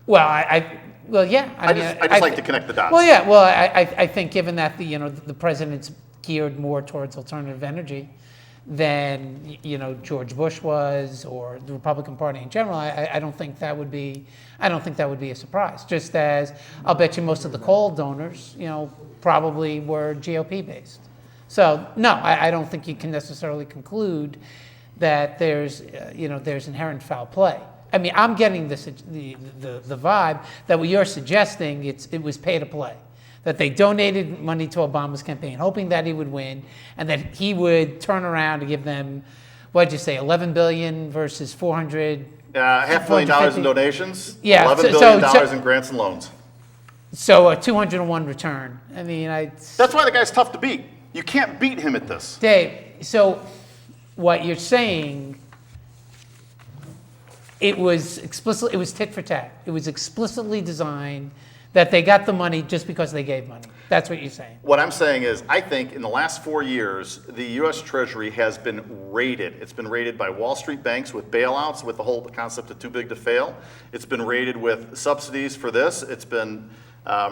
Speaker 4: Well, yeah.
Speaker 1: I just like to connect the dots.
Speaker 4: Well, yeah. Well, I think given that the president's geared more towards alternative energy than George Bush was, or the Republican Party in general, I don't think that would be a surprise. Just as I'll bet you most of the coal donors, probably were GOP based. So no, I don't think you can necessarily conclude that there's inherent foul play. I mean, I'm getting the vibe that what you're suggesting, it was pay to play. That they donated money to Obama's campaign, hoping that he would win, and that he would turn around and give them, what'd you say, $11 billion versus $400?
Speaker 1: $500 million in donations,
Speaker 4: Yeah,
Speaker 1: $11 billion in grants and loans.
Speaker 4: So a 201 return. I mean,
Speaker 1: That's why the guy's tough to beat. You can't beat him at this.
Speaker 4: Dave, so what you're saying, it was tit for tat. It was explicitly designed that they got the money just because they gave money. That's what you're saying.
Speaker 1: What I'm saying is, I think in the last 4 years, the U.S. Treasury has been raided. It's been raided by Wall Street banks with bailouts, with the whole concept of too big to fail. It's been raided with subsidies for this. It's been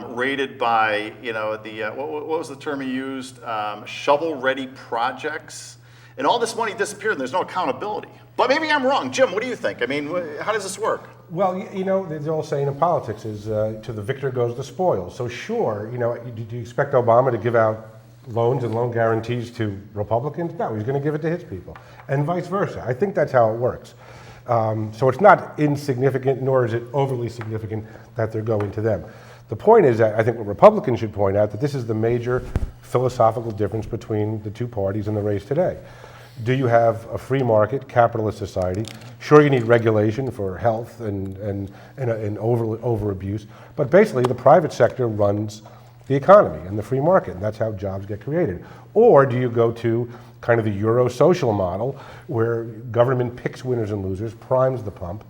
Speaker 1: raided by, what was the term he used? Shovel-ready projects. And all this money disappeared, and there's no accountability. But maybe I'm wrong. Jim, what do you think? I mean, how does this work?
Speaker 5: Well, the old saying in politics is to the victor goes the spoils. So sure, do you expect Obama to give out loans and loan guarantees to Republicans? No, he's going to give it to his people, and vice versa. I think that's how it works. So it's not insignificant, nor is it overly significant that they're going to them. The point is that I think what Republicans should point out that this is the major philosophical difference between the two parties in the race today. Do you have a free market, capitalist society? Sure, you need regulation for health and over abuse, but basically the private sector runs the economy and the free market, and that's how jobs get created. Or do you go to kind of the Euro-social model where government picks winners and losers, primes the pump,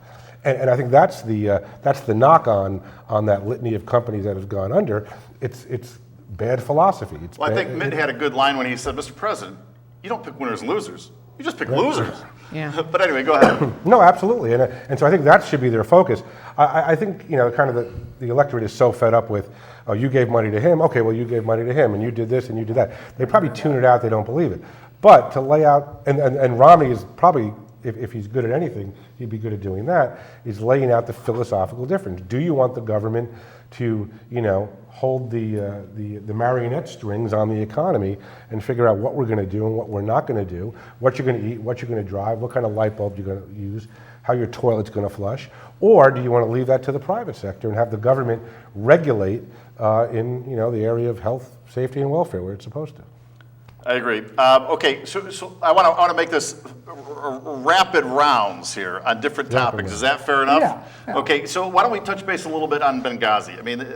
Speaker 5: and I think that's the knock on that litany of companies that have gone under. It's bad philosophy.
Speaker 1: I think Mitt had a good line when he said, Mr. President, you don't pick winners and losers. You just pick losers.
Speaker 4: Yeah.
Speaker 1: But anyway, go ahead.
Speaker 5: No, absolutely, and so I think that should be their focus. I think kind of the electorate is so fed up with, oh, you gave money to him. Okay, well, you gave money to him, and you did this and you did that. They probably tune it out. They don't believe it. But to lay out, and Romney is probably, if he's good at anything, he'd be good at doing that, is laying out the philosophical difference. Do you want the government to, hold the marionette strings on the economy and figure out what we're going to do and what we're not going to do, what you're going to eat, what you're going to drive, what kind of light bulb you're going to use, how your toilet's going to flush? Or do you want to leave that to the private sector and have the government regulate in the area of health, safety, and welfare where it's supposed to?
Speaker 1: I agree. Okay, so I want to make this rapid rounds here on different topics. Is that fair enough?
Speaker 3: Yeah.
Speaker 1: Okay, so why don't we touch base a little bit on Benghazi? I mean,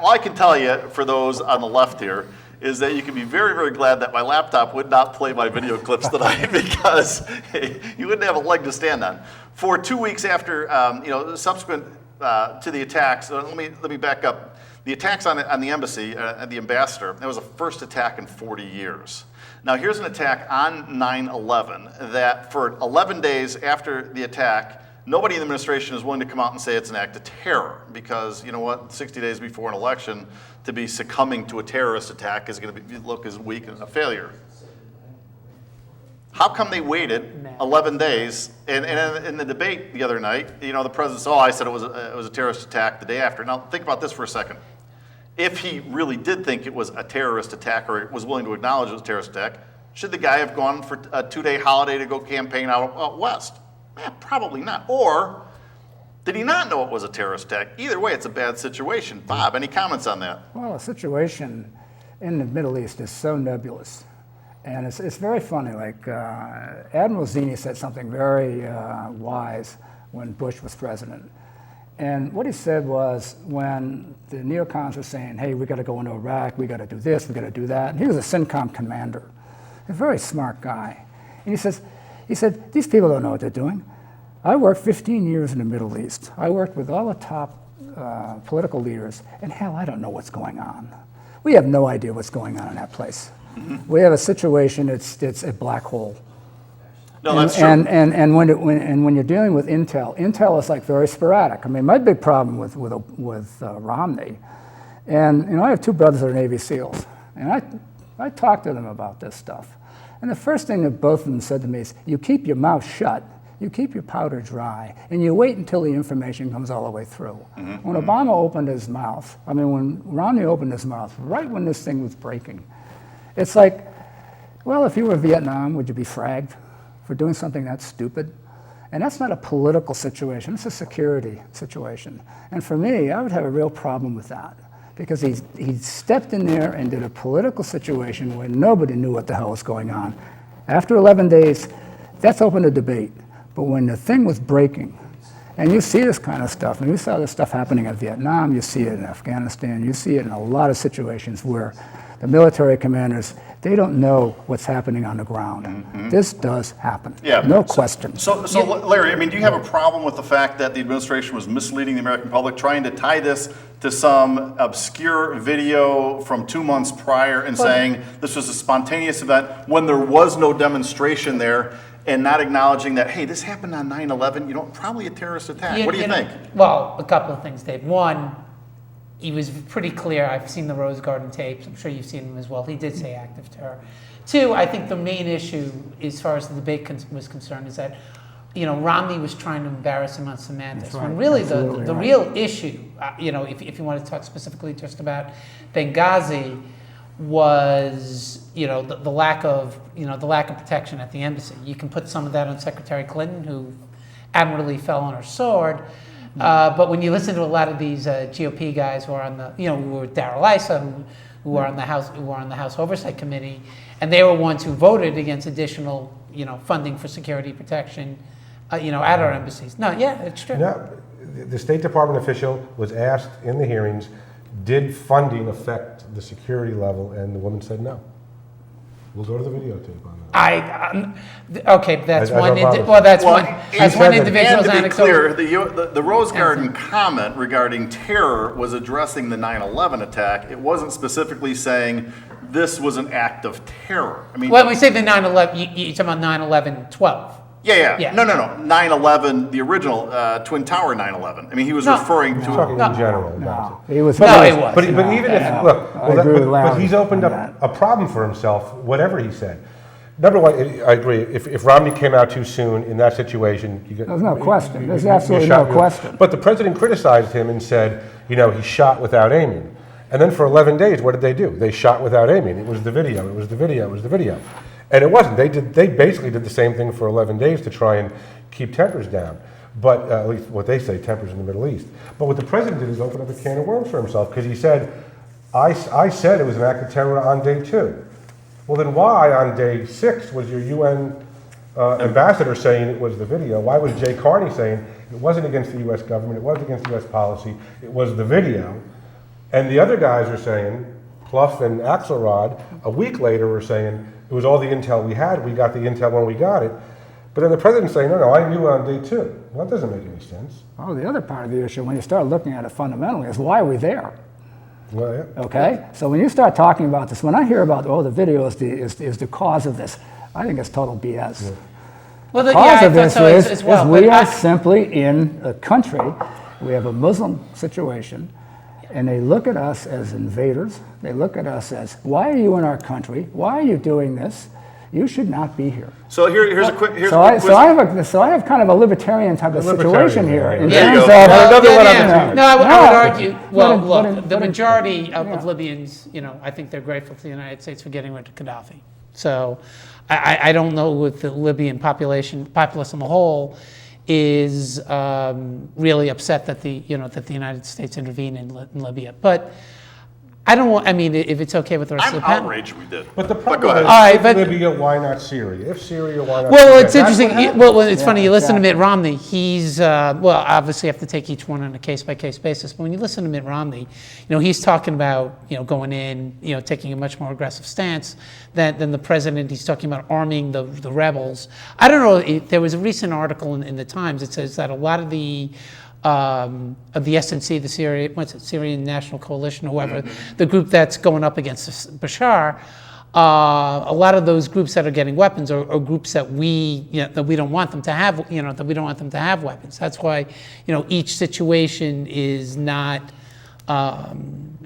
Speaker 1: all I can tell you for those on the left here is that you can be very, very glad that my laptop would not play my video clips tonight because you wouldn't have a leg to stand on. For 2 weeks after, subsequent to the attacks, let me back up. The attacks on the embassy, the ambassador, that was the first attack in 40 years. Now here's an attack on 9/11 that for 11 days after the attack, nobody in the administration is willing to come out and say it's an act of terror because, you know what, 60 days before an election, to be succumbing to a terrorist attack is going to look as weak and a failure. How come they waited 11 days? And in the debate the other night, the president said, I said it was a terrorist attack the day after. Now think about this for a second. If he really did think it was a terrorist attack or was willing to acknowledge it was a terrorist attack, should the guy have gone for a 2-day holiday to go campaign out west? Probably not. Or did he not know it was a terrorist attack? Either way, it's a bad situation. Bob, any comments on that?
Speaker 3: Well, the situation in the Middle East is so nebulous. And it's very funny. Like Admiral Zinni said something very wise when Bush was president. And what he said was when the neocons were saying, hey, we got to go into Iraq, we got to do this, we got to do that. And he was a CENTCOM commander, a very smart guy. And he said, these people don't know what they're doing. I worked 15 years in the Middle East. I worked with all the top political leaders, and hell, I don't know what's going on. We have no idea what's going on in that place. Mm-hmm. We have a situation, it's a black hole.
Speaker 1: No, that's true.
Speaker 3: And when you're dealing with intel is like very sporadic. I mean, my big problem with Romney, and I have 2 brothers that are Navy SEALs, and I talked to them about this stuff. And the first thing that both of them said to me is, you keep your mouth shut, you keep your powder dry, and you wait until the information comes all the way through. Mm-hmm. When Obama opened his mouth, when Romney opened his mouth, right when this thing was breaking, it's like, well, if you were Vietnam, would you be fragged for doing something that stupid? And that's not a political situation, it's a security situation. And for me, I would have a real problem with that because he stepped in there and did a political situation where nobody knew what the hell was going on. After 11 days, that's open to debate. But when the thing was breaking, and you see this kind of stuff, and you saw this stuff happening in Vietnam, you see it in Afghanistan, you see it in a lot of situations where the military commanders, they don't know what's happening on the ground. Mm-hmm. This does happen, no question.
Speaker 1: So Larry, do you have a problem with the fact that the administration was misleading the American public, trying to tie this to some obscure video from 2 months prior and saying this was a spontaneous event when there was no demonstration there, and not acknowledging that, hey, this happened on 9/11, probably a terrorist attack? What do you think?
Speaker 4: Well, a couple of things, Dave. One, he was pretty clear. I've seen the Rose Garden tapes. I'm sure you've seen them as well. He did say act of terror. 2, I think the main issue, as far as the debate was concerned, is that Romney was trying to embarrass him on semantics.
Speaker 3: Right.
Speaker 4: When really the real issue, if you want to talk specifically just about Benghazi, was the lack of protection at the embassy. You can put some of that on Secretary Clinton, who admirably fell on her sword. But when you listen to a lot of these GOP guys who are on the, who were Darrell Issa, who are on the House Oversight Committee, and they were ones who voted against additional, funding for security protection, at our embassies. No, yeah, it's true.
Speaker 5: No, the State Department official was asked in the hearings, did funding affect the security level, and the woman said no. We'll go to the videotape on that.
Speaker 4: Okay, that's one individual's
Speaker 1: anecdote.
Speaker 4: anecdote.
Speaker 1: Clear, the Rose Garden comment regarding terror was addressing the 9/11 attack. It wasn't specifically saying this was an act of terror.
Speaker 4: When we say the 9/11, you're talking about 9/11/12.
Speaker 1: Yeah. No. 9/11, the original Twin Tower 9/11. He was referring to.
Speaker 5: Talking in general about it.
Speaker 3: He was.
Speaker 5: But even if but he's opened up a problem for himself. Whatever he said. Number one, I agree. If Romney came out too soon in that situation,
Speaker 3: there's no question. There's absolutely no question.
Speaker 5: But the president criticized him and said, he shot without aiming. And then for 11 days, what did they do? They shot without aiming. It was the video. It was the video. It was the video. And it wasn't. They basically did the same thing for 11 days to try and keep tempers down. But at least what they say, tempers in the Middle East. But what the president did is open up a can of worms for himself because he said, I said it was an act of terror on day 2. Well, then why on day 6 was your UN ambassador saying it was the video? Why was Jay Carney saying it wasn't against the U.S. government, it wasn't against U.S. policy, it was the video? And the other guys are saying, Clough and Axelrod, a week later were saying it was all the intel we had, we got the intel when we got it. But then the president's saying, no, I knew on day 2. Well, that doesn't make any sense.
Speaker 3: Oh, the other part of the issue, when you start looking at it fundamentally, is why are we there?
Speaker 5: Well, yeah.
Speaker 3: Okay? So when you start talking about this, when I hear about, the video is the cause of this, I think it's total BS.
Speaker 5: Yeah.
Speaker 4: Well,
Speaker 3: The
Speaker 4: yeah,
Speaker 3: cause
Speaker 4: I
Speaker 3: of
Speaker 4: thought
Speaker 3: this
Speaker 4: so
Speaker 3: is,
Speaker 4: as well.
Speaker 3: is
Speaker 4: but
Speaker 3: we
Speaker 4: I-
Speaker 3: are simply in a country, we have a Muslim situation, and they look at us as invaders. They look at us as, why are you in our country? Why are you doing this? You should not be here.
Speaker 1: So here's a quick quiz.
Speaker 3: So I have kind of a libertarian type of
Speaker 5: libertarian,
Speaker 3: situation here.
Speaker 5: yeah.
Speaker 3: In
Speaker 1: There you
Speaker 3: terms
Speaker 1: go.
Speaker 3: of,
Speaker 5: Another one on the
Speaker 4: No, I would argue. Well,
Speaker 3: but
Speaker 4: look,
Speaker 3: in-
Speaker 4: the
Speaker 3: but in-
Speaker 4: majority of
Speaker 3: yeah.
Speaker 4: Libyans, I think they're grateful to the United States for getting rid of Gaddafi. So I don't know if the Libyan populace on the whole, is really upset that the United States intervened in Libya. But I don't want. I mean, if it's okay with the rest
Speaker 1: I'm
Speaker 4: of the panel.
Speaker 1: outraged we did.
Speaker 5: But the
Speaker 1: go
Speaker 5: problem
Speaker 1: ahead.
Speaker 5: is,
Speaker 4: All right,
Speaker 5: if
Speaker 4: but-
Speaker 5: Libya, why not Syria? If Syria, why not
Speaker 4: Well,
Speaker 5: Syria?
Speaker 4: it's
Speaker 5: That's
Speaker 4: interesting.
Speaker 5: what happened.
Speaker 4: Well, it's funny. You
Speaker 3: Yeah,
Speaker 4: listen to
Speaker 3: exactly.
Speaker 4: Mitt Romney. He's well, obviously, you have to take each one on a case-by-case basis. But when you listen to Mitt Romney, he's talking about going in, taking a much more aggressive stance than the president. He's talking about arming the rebels. I don't know. There was a recent article in the Times that says that a lot of the SNC, the Syrian National Coalition, whoever, the group that's going up against Bashar, a lot of those groups that are getting weapons are groups that we don't want them to have, that we don't want them to have weapons. That's why, each situation is not,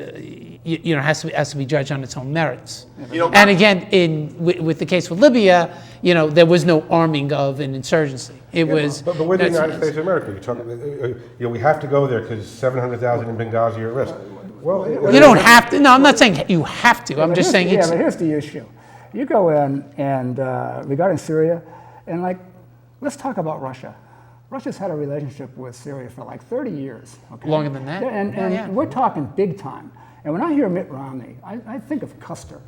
Speaker 4: has to be judged on its own merits. And again, with the case with Libya, there was no arming of an insurgency. It was.
Speaker 5: But we're the United States of America. You're talking, we have to go there because 700,000 in Benghazi are at risk. Well,
Speaker 4: You don't have to. No, I'm not saying you have to. I'm just saying
Speaker 3: yeah,
Speaker 4: it's.
Speaker 3: but here's the issue. You go in and regarding Syria, and let's talk about Russia. Russia's had a relationship with Syria for like 30 years. Okay?
Speaker 4: Longer than that?
Speaker 3: And
Speaker 4: Yeah.
Speaker 3: we're talking big time. And when I hear Mitt Romney, I think of Custer.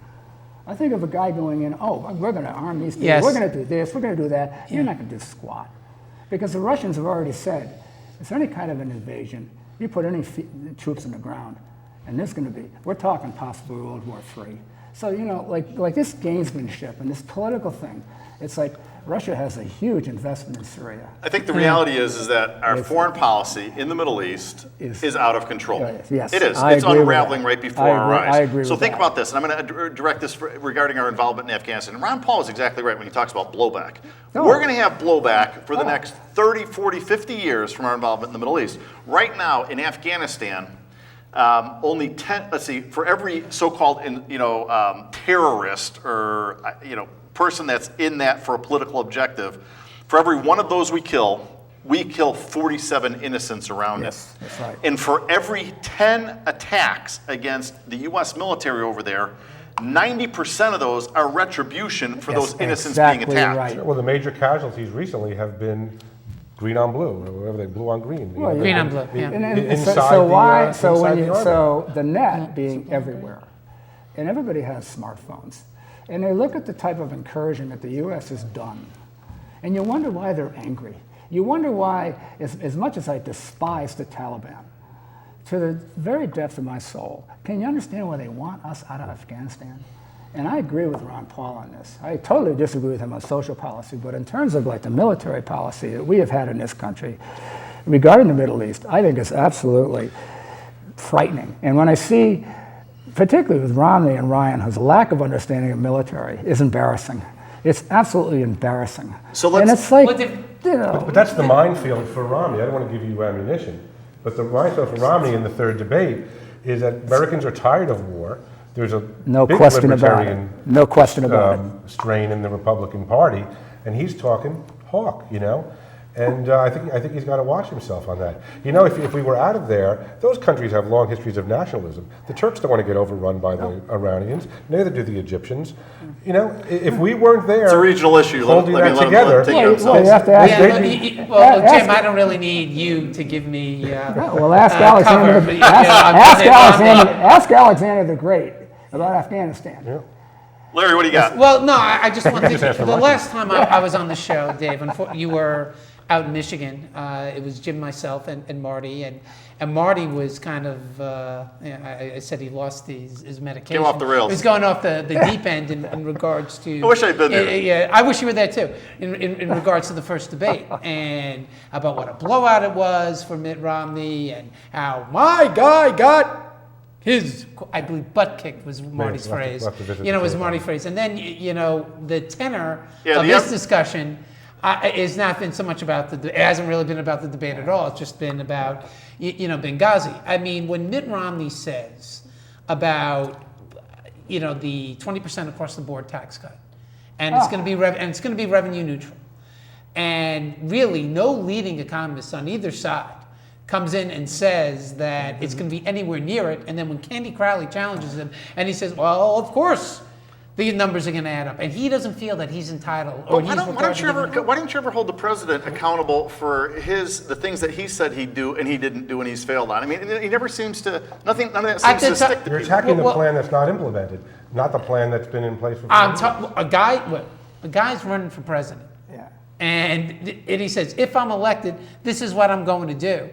Speaker 3: I think of a guy going in, we're going to arm these people,
Speaker 4: Yes.
Speaker 3: we're going to do this, we're going to do that. You're not going to do squat. Because the Russians have already said, if there's any kind of an invasion, you put any troops on the ground, and there's going to be, we're talking possibly World War III. So, like this gamesmanship and this political thing, it's like Russia has a huge investment in Syria.
Speaker 1: I think the reality is that our foreign policy in the Middle East is out of control.
Speaker 3: Yes,
Speaker 1: It is.
Speaker 3: I
Speaker 1: It's
Speaker 3: agree with
Speaker 1: unraveling
Speaker 3: that.
Speaker 1: right before
Speaker 3: I
Speaker 1: our
Speaker 3: agree-
Speaker 1: eyes.
Speaker 3: I agree
Speaker 1: So
Speaker 3: with
Speaker 1: think
Speaker 3: that.
Speaker 1: about this, and I'm going to direct this regarding our involvement in Afghanistan. And Ron Paul is exactly right when he talks about blowback.
Speaker 3: No.
Speaker 1: We're going to have blowback for the next 30, 40, 50 years from our involvement in the Middle East. Right now in Afghanistan, only 10, let's see, for every so-called terrorist or person that's in that for a political objective, for every one of those we kill 47 innocents around
Speaker 3: Yes,
Speaker 1: it.
Speaker 3: that's right.
Speaker 1: And for every 10 attacks against the U.S. military over there, 90% of those are retribution for
Speaker 3: That's
Speaker 1: those innocents
Speaker 3: exactly
Speaker 1: being attacked.
Speaker 3: right.
Speaker 5: Well, the major casualties recently have been green on blue, or whatever they blue on green.
Speaker 3: Well,
Speaker 4: Green on blue, yeah.
Speaker 3: And then,
Speaker 5: Inside
Speaker 3: so why?
Speaker 5: the,
Speaker 3: So when
Speaker 5: inside
Speaker 3: you,
Speaker 5: the
Speaker 3: so the net being everywhere, and everybody has smartphones, and they look at the type of incursion that the U.S. has done, and you wonder why they're angry. You wonder why, as much as I despise the Taliban, to the very depths of my soul, can you understand why they want us out of Afghanistan? And I agree with Ron Paul on this. I totally disagree with him on social policy, but in terms of the military policy that we have had in this country regarding the Middle East, I think it's absolutely frightening. And when I see, particularly with Romney and Ryan, whose lack of understanding of military is embarrassing. It's absolutely embarrassing.
Speaker 1: So let's-
Speaker 3: and it's like,
Speaker 4: Well,
Speaker 5: But that's the minefield for Romney. I don't want to give you ammunition. But the minefield for Romney in the third debate is that Americans are tired of war. There's a
Speaker 3: No
Speaker 5: big
Speaker 3: question about it.
Speaker 5: libertarian
Speaker 3: No question about
Speaker 5: strain in the Republican Party, and he's talking hawk, And I think he's got to watch himself on that. If we were out of there, those countries have long histories of nationalism. The Turks don't want to get overrun by the Iranians. Neither do the Egyptians. If we weren't there,
Speaker 1: It's a regional issue.
Speaker 5: holding
Speaker 1: Let me
Speaker 5: that
Speaker 1: let them
Speaker 5: together.
Speaker 1: take it
Speaker 3: Well,
Speaker 1: themselves.
Speaker 3: you have to ask.
Speaker 4: yeah, well, Jim, I don't really need you to give me.
Speaker 3: Well, ask Alexander.
Speaker 4: cover,
Speaker 3: Ask Alexander the Great about Afghanistan.
Speaker 5: Yeah.
Speaker 1: Larry, what do you got?
Speaker 4: Well, no, I just wanted
Speaker 5: Just
Speaker 4: to.
Speaker 5: ask
Speaker 4: The
Speaker 5: for
Speaker 4: last time I was on the show, Dave, you were out in Michigan. It was Jim, myself, and Marty, and Marty was kind of. I said he lost his medication.
Speaker 1: Came off the rails.
Speaker 4: He was going off the deep end in regards to.
Speaker 1: I wish I'd been there.
Speaker 4: Yeah, I wish you were there too. In regards to the first debate and about what a blowout it was for Mitt Romney and how my guy got. His, I believe, butt kicked was Marty's phrase. Was Marty's phrase. And then, the tenor of this discussion has not been so much about it hasn't really been about the debate at all. It's just been about, Benghazi. I mean, when Mitt Romney says about, the 20% across the board tax cut, and it's going to be revenue neutral, and really no leading economist on either side comes in and says that it's going to be anywhere near it, and then when Candy Crowley challenges him, and he says, well, of course, the numbers are going to add up, and he doesn't feel that he's entitled. Or
Speaker 1: why don't you ever hold the president accountable for the things that he said he'd do and he didn't do and he's failed on? I mean, he never seems to. None of that seems to stick to
Speaker 5: You're
Speaker 1: people.
Speaker 5: attacking the plan that's not implemented, not the plan that's been in place for 4 years.
Speaker 4: A guy's running for president, and he says, if I'm elected, this is what I'm going to do.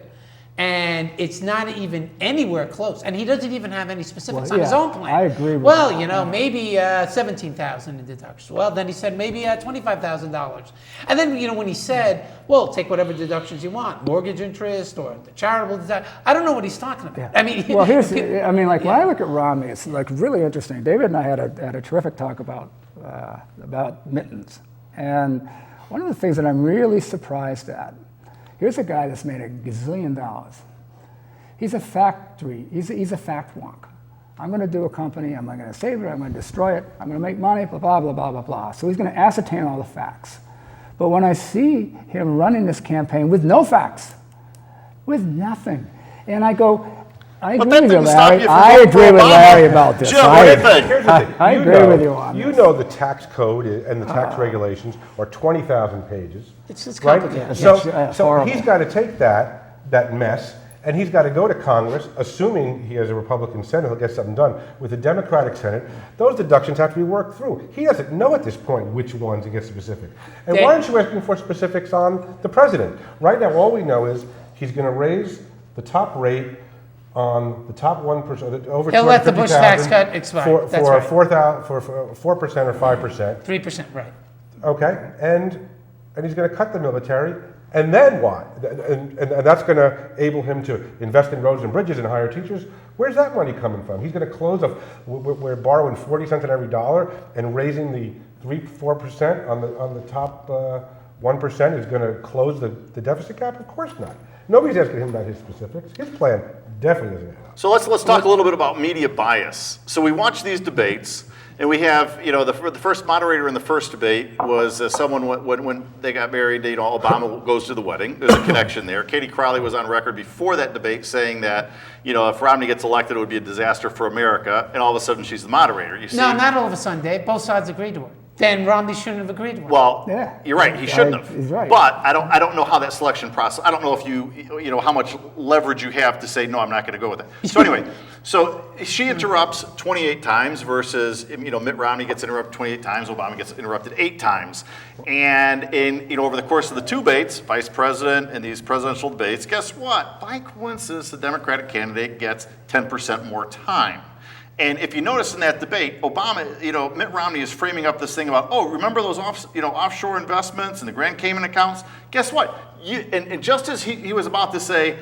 Speaker 4: And it's not even anywhere close. And he doesn't even have any specifics on his own plan.
Speaker 3: I agree with
Speaker 4: Well,
Speaker 3: that.
Speaker 4: maybe $17,000 in deductions. Well, then he said maybe $25,000. And then, when he said, well, take whatever deductions you want, mortgage interest or the charitable deduction. I don't know what he's talking about. I mean,
Speaker 3: well, when I look at Romney, it's like really interesting. David and I had a terrific talk about mittens. And one of the things that I'm really surprised at, here's a guy that's made $1 gazillion. He's a factory. He's a fact wonk. I'm going to do a company. I'm going to save it. I'm going to destroy it. I'm going to make money. Blah blah blah blah blah blah. So he's going to ascertain all the facts. But when I see him running this campaign with no facts, with nothing, and I go, I agree with you, Larry. I agree with Larry about this.
Speaker 1: Jim, what do you think?
Speaker 5: Here's the thing.
Speaker 3: I agree with you on this.
Speaker 5: You know the tax code and the tax regulations are 20,000 pages.
Speaker 4: It's
Speaker 5: right?
Speaker 4: complicated.
Speaker 5: So
Speaker 3: horrible.
Speaker 5: he's got to take that mess, and he's got to go to Congress, assuming he has a Republican Senate, he'll get something done. With a Democratic Senate, those deductions have to be worked through. He doesn't know at this point which ones to get specific. And why aren't you asking for specifics on the president? Right now, all we know is he's going to raise the top rate on the top 1%, over
Speaker 4: He'll let the Bush tax cut expire. That's right.
Speaker 5: For 4% or 5%.
Speaker 4: 3%, right.
Speaker 5: Okay, and he's going to cut the military, and then what? And that's going to enable him to invest in roads and bridges and hire teachers. Where's that money coming from? He's going to close we're borrowing 40 cents on every dollar and raising the 4% on the top 1% is going to close the deficit gap? Of course not. Nobody's asking him about his specifics. His plan definitely isn't enough.
Speaker 1: So let's talk a little bit about media bias. So we watch these debates, and we have, the first moderator in the first debate was someone when they got married, Obama goes to the wedding. There's a connection there. Katie Crowley was on record before that debate saying that, if Romney gets elected, it would be a disaster for America, and all of a sudden she's the moderator. You see?
Speaker 4: No, not all of a sudden, Dave. Both sides agreed to it. Then Romney shouldn't have agreed to it.
Speaker 1: Well,
Speaker 3: Yeah.
Speaker 1: you're right. He shouldn't have.
Speaker 3: He's right.
Speaker 1: But I don't know how that selection process. I don't know if how much leverage you have to say no. I'm not going to go with it. So anyway, so she interrupts 28 times versus Mitt Romney gets interrupted 28 times. Obama gets interrupted 8 times. And over the course of the 2 debates, vice president and these presidential debates, guess what? By coincidence, the Democratic candidate gets 10% more time. And if you notice in that debate, Mitt Romney is framing up this thing about, remember those offshore investments and the Grand Cayman accounts? Guess what? And just as he was about to say,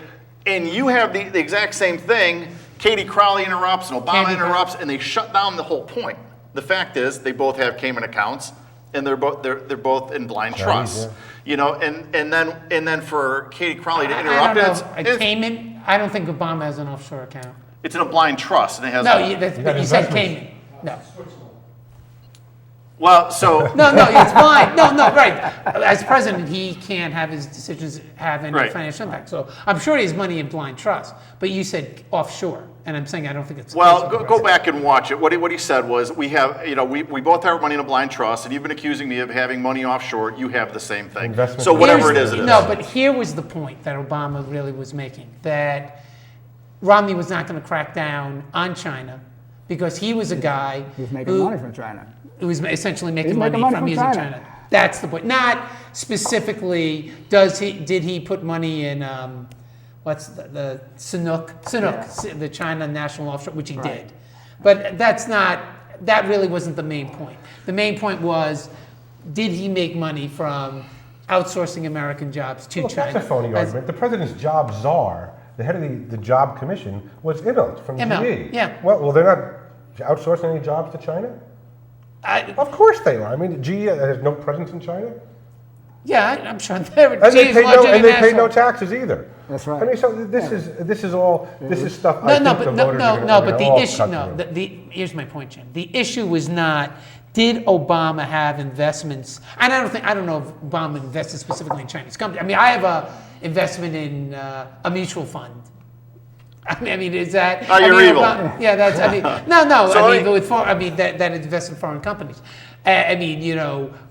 Speaker 1: and you have the exact same thing, Katie Crowley interrupts and Obama interrupts, and they shut down the whole point. The fact is, they both have Cayman accounts, and they're both in blind trust.
Speaker 5: Yeah.
Speaker 1: And then for Katie Crowley to
Speaker 4: I
Speaker 1: interrupt
Speaker 4: don't know. Cayman, I don't think Obama has an offshore account.
Speaker 1: it's in a blind trust, and it has.
Speaker 4: No, you said Cayman. No.
Speaker 1: Well, so
Speaker 4: No, it's blind. No, right. As president, he can't have his decisions have any
Speaker 1: Right.
Speaker 4: financial impact. So I'm sure he has money in blind trust. But you said offshore, and I'm saying I don't think it's.
Speaker 1: Well, go back and watch it. What he said was, we have, we both have money in a blind trust, and you've been accusing me of having money offshore. You have the same thing.
Speaker 5: Investment.
Speaker 1: So whatever it is, it is.
Speaker 4: No, but here was the point that Obama really was making, that Romney was not going to crack down on China because he was a guy
Speaker 3: He was making money from China.
Speaker 4: It was essentially making
Speaker 3: He's
Speaker 4: money
Speaker 3: making money
Speaker 4: from
Speaker 3: from
Speaker 4: using
Speaker 3: China.
Speaker 4: China. That's the point. Not specifically, did he put money in, what's the Sinuk, the China National Offshore, which he did. But that really wasn't the main point. The main point was, did he make money from outsourcing American jobs to
Speaker 5: Well,
Speaker 4: China?
Speaker 5: that's a phony argument. The president's job czar, the head of the job commission, was Immelt from
Speaker 4: Immelt,
Speaker 5: GE.
Speaker 4: yeah.
Speaker 5: Well, they're not outsourcing any jobs to China? Of course they are. I mean, GE has no presence in China.
Speaker 4: I'm sure they're
Speaker 5: And they pay no taxes either.
Speaker 3: That's right.
Speaker 5: I mean, so this is stuff I
Speaker 4: No,
Speaker 5: think the
Speaker 4: but
Speaker 5: voters
Speaker 4: but the
Speaker 5: all
Speaker 4: issue,
Speaker 5: cut through.
Speaker 4: here's my point, Jim. The issue was not, did Obama have investments? And I don't know if Obama invested specifically in Chinese companies. I mean, I have a investment in a mutual fund. I mean, is that?
Speaker 1: Oh, you're evil.
Speaker 4: Yeah, that's. I mean, no.
Speaker 1: So
Speaker 4: that invest in foreign companies. I mean,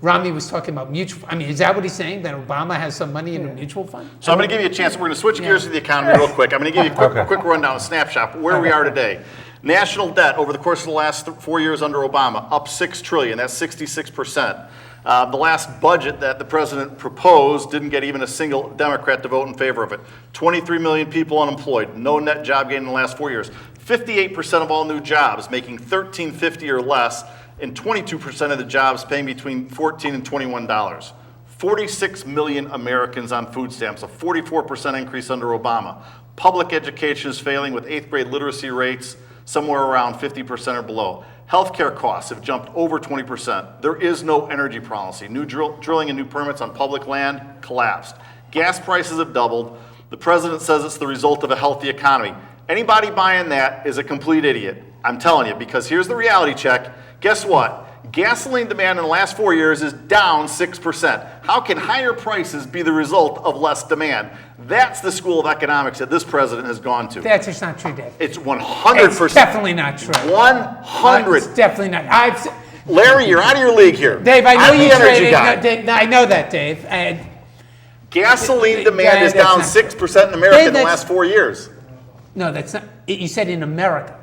Speaker 4: Rami was talking about mutual. I mean, is that what he's saying? That Obama has some money in a mutual fund?
Speaker 1: So I'm going to give you a chance. We're going to switch gears to the economy real quick. I'm going to give you a quick rundown, a snapshot of where we are today. National debt over the course of the last 4 years under Obama, up $6 trillion. That's 66%. The last budget that the president proposed didn't get even a single Democrat to vote in favor of it. 23 million people unemployed, no net job gain in the last 4 years. 58% of all new jobs making $13.50 or less, and 22% of the jobs paying between $14 and $21. 46 million Americans on food stamps, a 44% increase under Obama. Public education is failing with 8th grade literacy rates somewhere around 50% or below. Healthcare costs have jumped over 20%. There is no energy policy. New drilling and new permits on public land collapsed. Gas prices have doubled. The president says it's the result of a healthy economy. Anybody buying that is a complete idiot. I'm telling you, because here's the reality check. Guess what? Gasoline demand in the last 4 years is down 6%. How can higher prices be the result of less demand? That's the school of economics that this president has gone to.
Speaker 4: That's just not true, Dave.
Speaker 1: It's 100%.
Speaker 4: It's definitely not true.
Speaker 1: 100.
Speaker 4: It's definitely not.
Speaker 1: Larry, you're out of your league here.
Speaker 4: Dave, I know
Speaker 1: I'm the
Speaker 4: you
Speaker 1: energy
Speaker 4: traded.
Speaker 1: guy.
Speaker 4: No, Dave, I know that, Dave. And
Speaker 1: Gasoline demand is
Speaker 4: that's
Speaker 1: down
Speaker 4: not-
Speaker 1: 6% in America in the
Speaker 4: Dave,
Speaker 1: last 4 years.
Speaker 4: no, that's not. You said in America.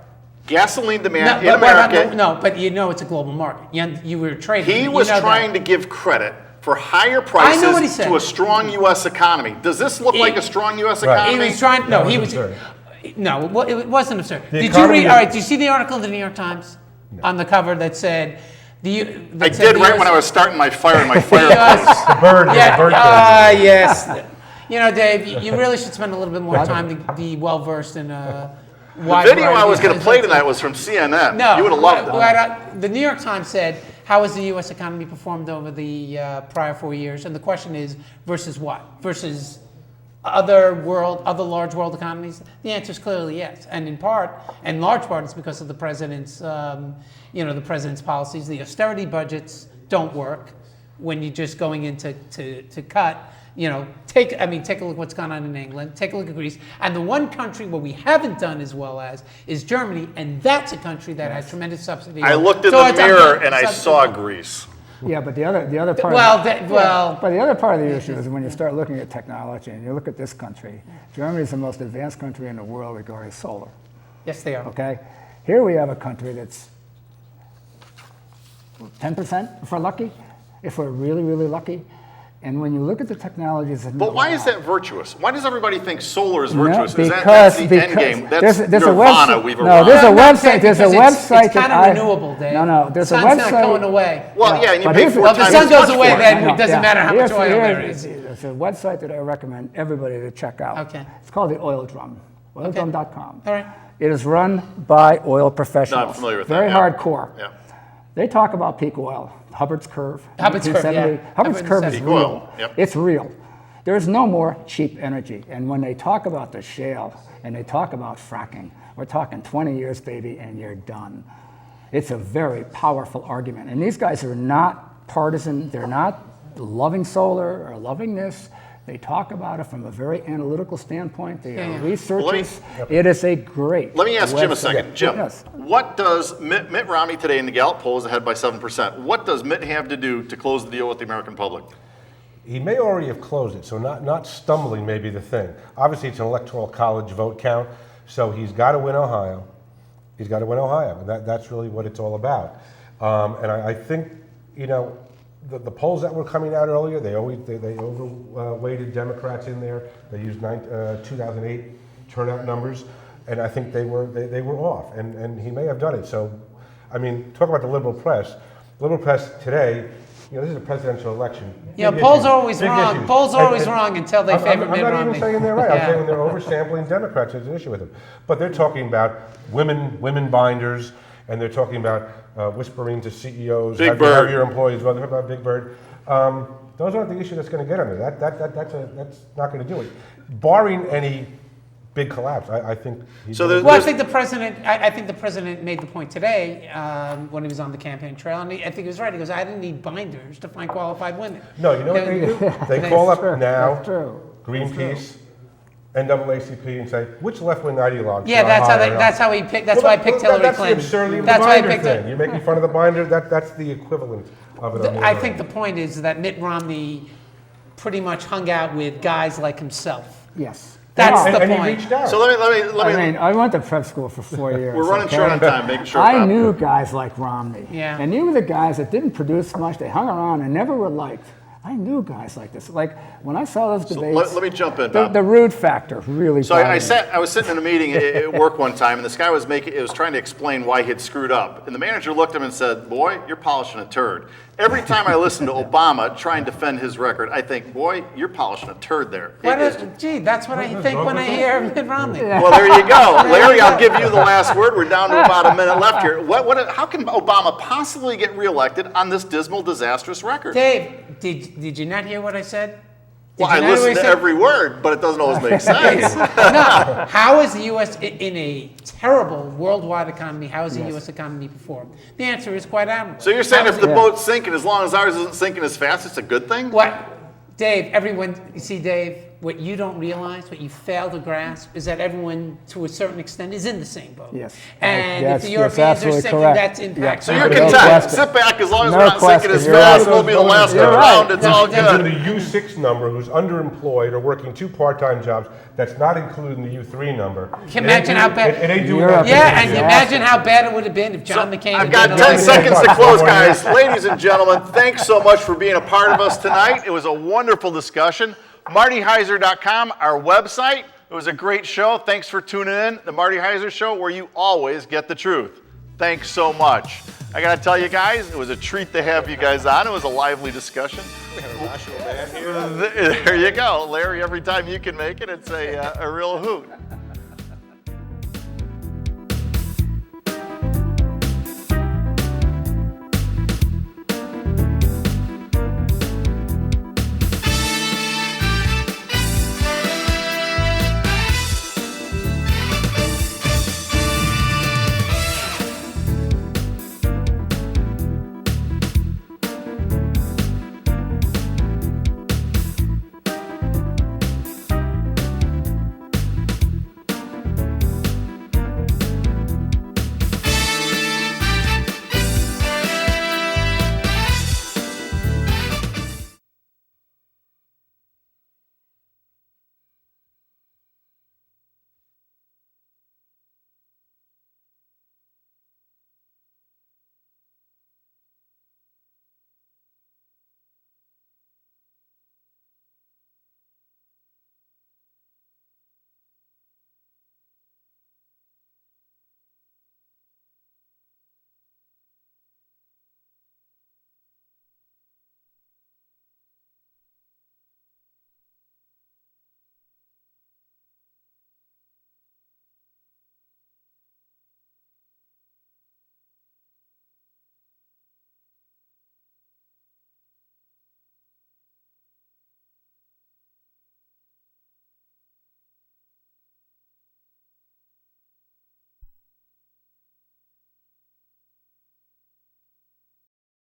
Speaker 1: Gasoline demand in
Speaker 4: but-
Speaker 1: America.
Speaker 4: No, but it's a global market. You were trading.
Speaker 1: He was trying to give credit for higher prices
Speaker 4: what he said.
Speaker 1: to a strong U.S. economy. Does this look like a strong U.S.
Speaker 5: Right.
Speaker 1: economy?
Speaker 4: He was trying. No,
Speaker 5: That
Speaker 4: he
Speaker 5: was
Speaker 4: was.
Speaker 5: absurd.
Speaker 4: No, well, it wasn't absurd.
Speaker 5: The
Speaker 4: Did you
Speaker 5: economy
Speaker 4: read?
Speaker 5: is-
Speaker 4: All right. Did you see the article in the New York Times on the cover that said
Speaker 1: I did right when I was starting my fire in my fire.
Speaker 5: The bird,
Speaker 4: Yeah.
Speaker 5: the bird
Speaker 4: Yes. Dave, you really should spend a little bit more time to be well versed in.
Speaker 1: The video I was going to play tonight was from CNN.
Speaker 4: No,
Speaker 1: You would have loved it.
Speaker 4: The New York Times said, "How has the U.S. economy performed over the prior 4 years?" And the question is, versus what? Versus other large world economies? The answer is clearly yes, and in large part, it's because of the president's, the president's policies. The austerity budgets don't work when you're just going in to cut. Take a look at what's gone on in England. Take a look at Greece. And the one country where we haven't done as well as is Germany, and that's a country that has tremendous subsidy.
Speaker 1: I looked in
Speaker 4: So
Speaker 1: the
Speaker 4: it's
Speaker 1: mirror
Speaker 4: a-
Speaker 1: and I
Speaker 4: subsidy.
Speaker 1: saw Greece.
Speaker 3: Yeah, but the other part.
Speaker 4: Well,
Speaker 3: But the other part of the issue is when you start looking at technology and you look at this country, Germany is the most advanced country in the world regarding solar.
Speaker 4: yes, they are.
Speaker 3: Okay, here we have a country that's 10% if we're lucky, if we're really, really lucky. And when you look at the technologies,
Speaker 1: But why is that virtuous? Why does everybody think solar is
Speaker 3: No,
Speaker 1: virtuous? Is
Speaker 3: because
Speaker 1: that's the end game? That's
Speaker 3: there's a
Speaker 1: nirvana
Speaker 3: website.
Speaker 1: we've
Speaker 3: No,
Speaker 1: arrived.
Speaker 3: there's a
Speaker 4: I'm not
Speaker 3: website.
Speaker 4: saying
Speaker 3: There's a
Speaker 4: because
Speaker 3: website
Speaker 4: it's
Speaker 3: that
Speaker 4: kind of renewable, Dave.
Speaker 3: No, there's a
Speaker 4: Sun's
Speaker 3: website.
Speaker 4: not going away.
Speaker 1: Well, yeah, and you
Speaker 3: But
Speaker 1: pay
Speaker 3: here's the-
Speaker 1: 4
Speaker 3: Well,
Speaker 4: the
Speaker 1: times
Speaker 4: sun
Speaker 1: as
Speaker 4: goes
Speaker 1: much
Speaker 4: away,
Speaker 1: for it.
Speaker 4: then it doesn't matter how much oil there is.
Speaker 3: It's a website that I recommend everybody to check out.
Speaker 4: Okay.
Speaker 3: It's called the Oil Drum, oildrum.com.
Speaker 4: All right.
Speaker 3: It is run by oil professionals.
Speaker 1: No, I'm familiar with
Speaker 3: Very
Speaker 1: that. yeah.
Speaker 3: hardcore.
Speaker 1: Yeah.
Speaker 3: They talk about peak oil, Hubbard's curve.
Speaker 4: Hubbard's curve,
Speaker 3: 1970.
Speaker 4: yeah.
Speaker 3: Hubbard's curve is
Speaker 4: 170.
Speaker 1: Peak
Speaker 3: real.
Speaker 1: oil, yep.
Speaker 3: It's real. There's no more cheap energy. And when they talk about the shale and they talk about fracking, we're talking 20 years, baby, and you're done. It's a very powerful argument. And these guys are not partisan. They're not loving solar or loving this. They talk about it from a very analytical standpoint. They are researchers. It is a great
Speaker 1: Let me ask Jim a
Speaker 3: website.
Speaker 1: second. Jim,
Speaker 3: Yes.
Speaker 1: what does Mitt Romney today in the Gallup poll is ahead by 7%? What does Mitt have to do to close the deal with the American public?
Speaker 5: He may already have closed it, so not stumbling may be the thing. Obviously, it's an electoral college vote count, so he's got to win Ohio. He's got to win Ohio, and that's really what it's all about. And I think, you know, the polls that were coming out earlier, they overweighted Democrats in there. They used 2008 turnout numbers, and I think they were off. And he may have done it. So, I mean, talk about the liberal press. The liberal press today, you know, this is a presidential election.
Speaker 4: Yeah,
Speaker 5: Big
Speaker 4: polls
Speaker 5: issues,
Speaker 4: are always
Speaker 5: big
Speaker 4: wrong.
Speaker 5: issues.
Speaker 4: Polls are always wrong until they favor Mitt
Speaker 5: I'm not
Speaker 4: Romney.
Speaker 5: even saying they're right. I'm
Speaker 4: Yeah.
Speaker 5: saying they're oversampling Democrats. There's an issue with them. But they're talking about women binders, and they're talking about whispering to CEOs,
Speaker 1: Big
Speaker 5: have
Speaker 1: Bird.
Speaker 5: your employees, well, they're about Big Bird. Those aren't the issue that's going to get them there. That's not going to do it. Barring any big collapse, I think.
Speaker 1: So there's-
Speaker 4: Well, I think the president made the point today when he was on the campaign trail, and I think he was right. He goes, "I didn't need binders to find qualified women."
Speaker 5: No, you know what they do? They
Speaker 4: That's
Speaker 5: call up
Speaker 3: true.
Speaker 5: now
Speaker 3: That's true.
Speaker 5: Greenpeace, NAACP, and say, which left-wing ideologue
Speaker 4: Yeah,
Speaker 5: should I hire?"
Speaker 4: that's how he picked. That's
Speaker 5: Well,
Speaker 4: why I picked Hillary
Speaker 5: that's
Speaker 4: Clinton.
Speaker 5: the absurdity of
Speaker 4: That's
Speaker 5: the
Speaker 4: why I
Speaker 5: binder
Speaker 4: picked
Speaker 5: thing.
Speaker 4: it.
Speaker 5: You're making fun of the binder. That's the equivalent of it. on the
Speaker 4: I
Speaker 5: other
Speaker 4: think the
Speaker 5: end.
Speaker 4: point is that Mitt Romney pretty much hung out with guys like himself.
Speaker 3: Yes.
Speaker 4: That's
Speaker 3: No,
Speaker 4: the
Speaker 5: and he
Speaker 4: point.
Speaker 5: reached out.
Speaker 1: So let me.
Speaker 3: I mean, I went to prep school for 4 years.
Speaker 1: We're running
Speaker 3: okay?
Speaker 1: short on time, making sure.
Speaker 3: I
Speaker 1: Bob-
Speaker 3: knew guys like Romney.
Speaker 4: Yeah.
Speaker 3: And you were the guys that didn't produce much. They hung around and never were liked. I knew guys like this. Like when I saw those debates.
Speaker 1: let me jump in, Bob.
Speaker 3: The rude factor really.
Speaker 1: So
Speaker 3: bothered me.
Speaker 1: I was sitting in a meeting at work one time, and this guy was trying to explain why he had screwed up. And the manager looked at him and said, "Boy, you're polishing a turd." Every time I listen to Obama try and defend his record, I think, "Boy, you're polishing a turd there."
Speaker 4: Gee, that's what I think when I hear Mitt Romney.
Speaker 1: Well, there you go, Larry. I'll give you the last word. We're down to about a minute left here. How can Obama possibly get reaelected on this dismal, disastrous record?
Speaker 4: Dave, did you not hear what I said?
Speaker 1: Well,
Speaker 4: Did
Speaker 1: I
Speaker 4: you not hear what
Speaker 1: listen to
Speaker 4: said?
Speaker 1: every word, but it doesn't always make sense.
Speaker 4: No. How is the U.S. in a terrible worldwide economy? How has the U.S. economy performed? The answer is quite admirable.
Speaker 1: So you're saying
Speaker 4: How
Speaker 1: if
Speaker 4: is
Speaker 1: the
Speaker 4: it-
Speaker 1: boat's sinking, as long as ours isn't sinking as fast, it's a good thing?
Speaker 4: What, Dave? You see, Dave. What you don't realize, what you fail to grasp, is that everyone, to a certain extent, is in the same boat.
Speaker 3: Yes.
Speaker 4: And
Speaker 3: Yes,
Speaker 4: if the
Speaker 3: yes,
Speaker 4: Europeans are
Speaker 3: absolutely
Speaker 4: sinking,
Speaker 3: correct.
Speaker 4: that's
Speaker 3: Yeah.
Speaker 4: impacting.
Speaker 1: So you're
Speaker 3: No
Speaker 1: content.
Speaker 3: question.
Speaker 1: Sit back as long as
Speaker 3: No
Speaker 1: we're not sinking
Speaker 3: question.
Speaker 1: as
Speaker 3: You're
Speaker 1: fast.
Speaker 3: right.
Speaker 1: We'll be the last one
Speaker 3: You're
Speaker 1: around.
Speaker 3: right.
Speaker 1: It's all
Speaker 5: It's in
Speaker 1: good.
Speaker 5: the U6 number who's underemployed or working 2 part-time jobs. That's not included in the U3 number.
Speaker 4: Can you imagine how bad-
Speaker 5: It ain't doing
Speaker 3: Europe
Speaker 5: that.
Speaker 4: Yeah, and
Speaker 3: Yeah.
Speaker 4: imagine how bad it would have been if John McCain
Speaker 1: I've
Speaker 4: had
Speaker 1: got
Speaker 4: been
Speaker 1: 10
Speaker 4: elected.
Speaker 1: seconds to close, guys. Ladies and gentlemen, thanks so much for being a part of us tonight. It was a wonderful discussion. MartyHeiser.com, our website. It was a great show. Thanks for tuning in. The Marty Heiser Show, where you always get the truth. Thanks so much. I got to tell you guys, it was a treat to have you guys on. It was a lively discussion. There you go. Larry, every time you can make it, it's a real hoot.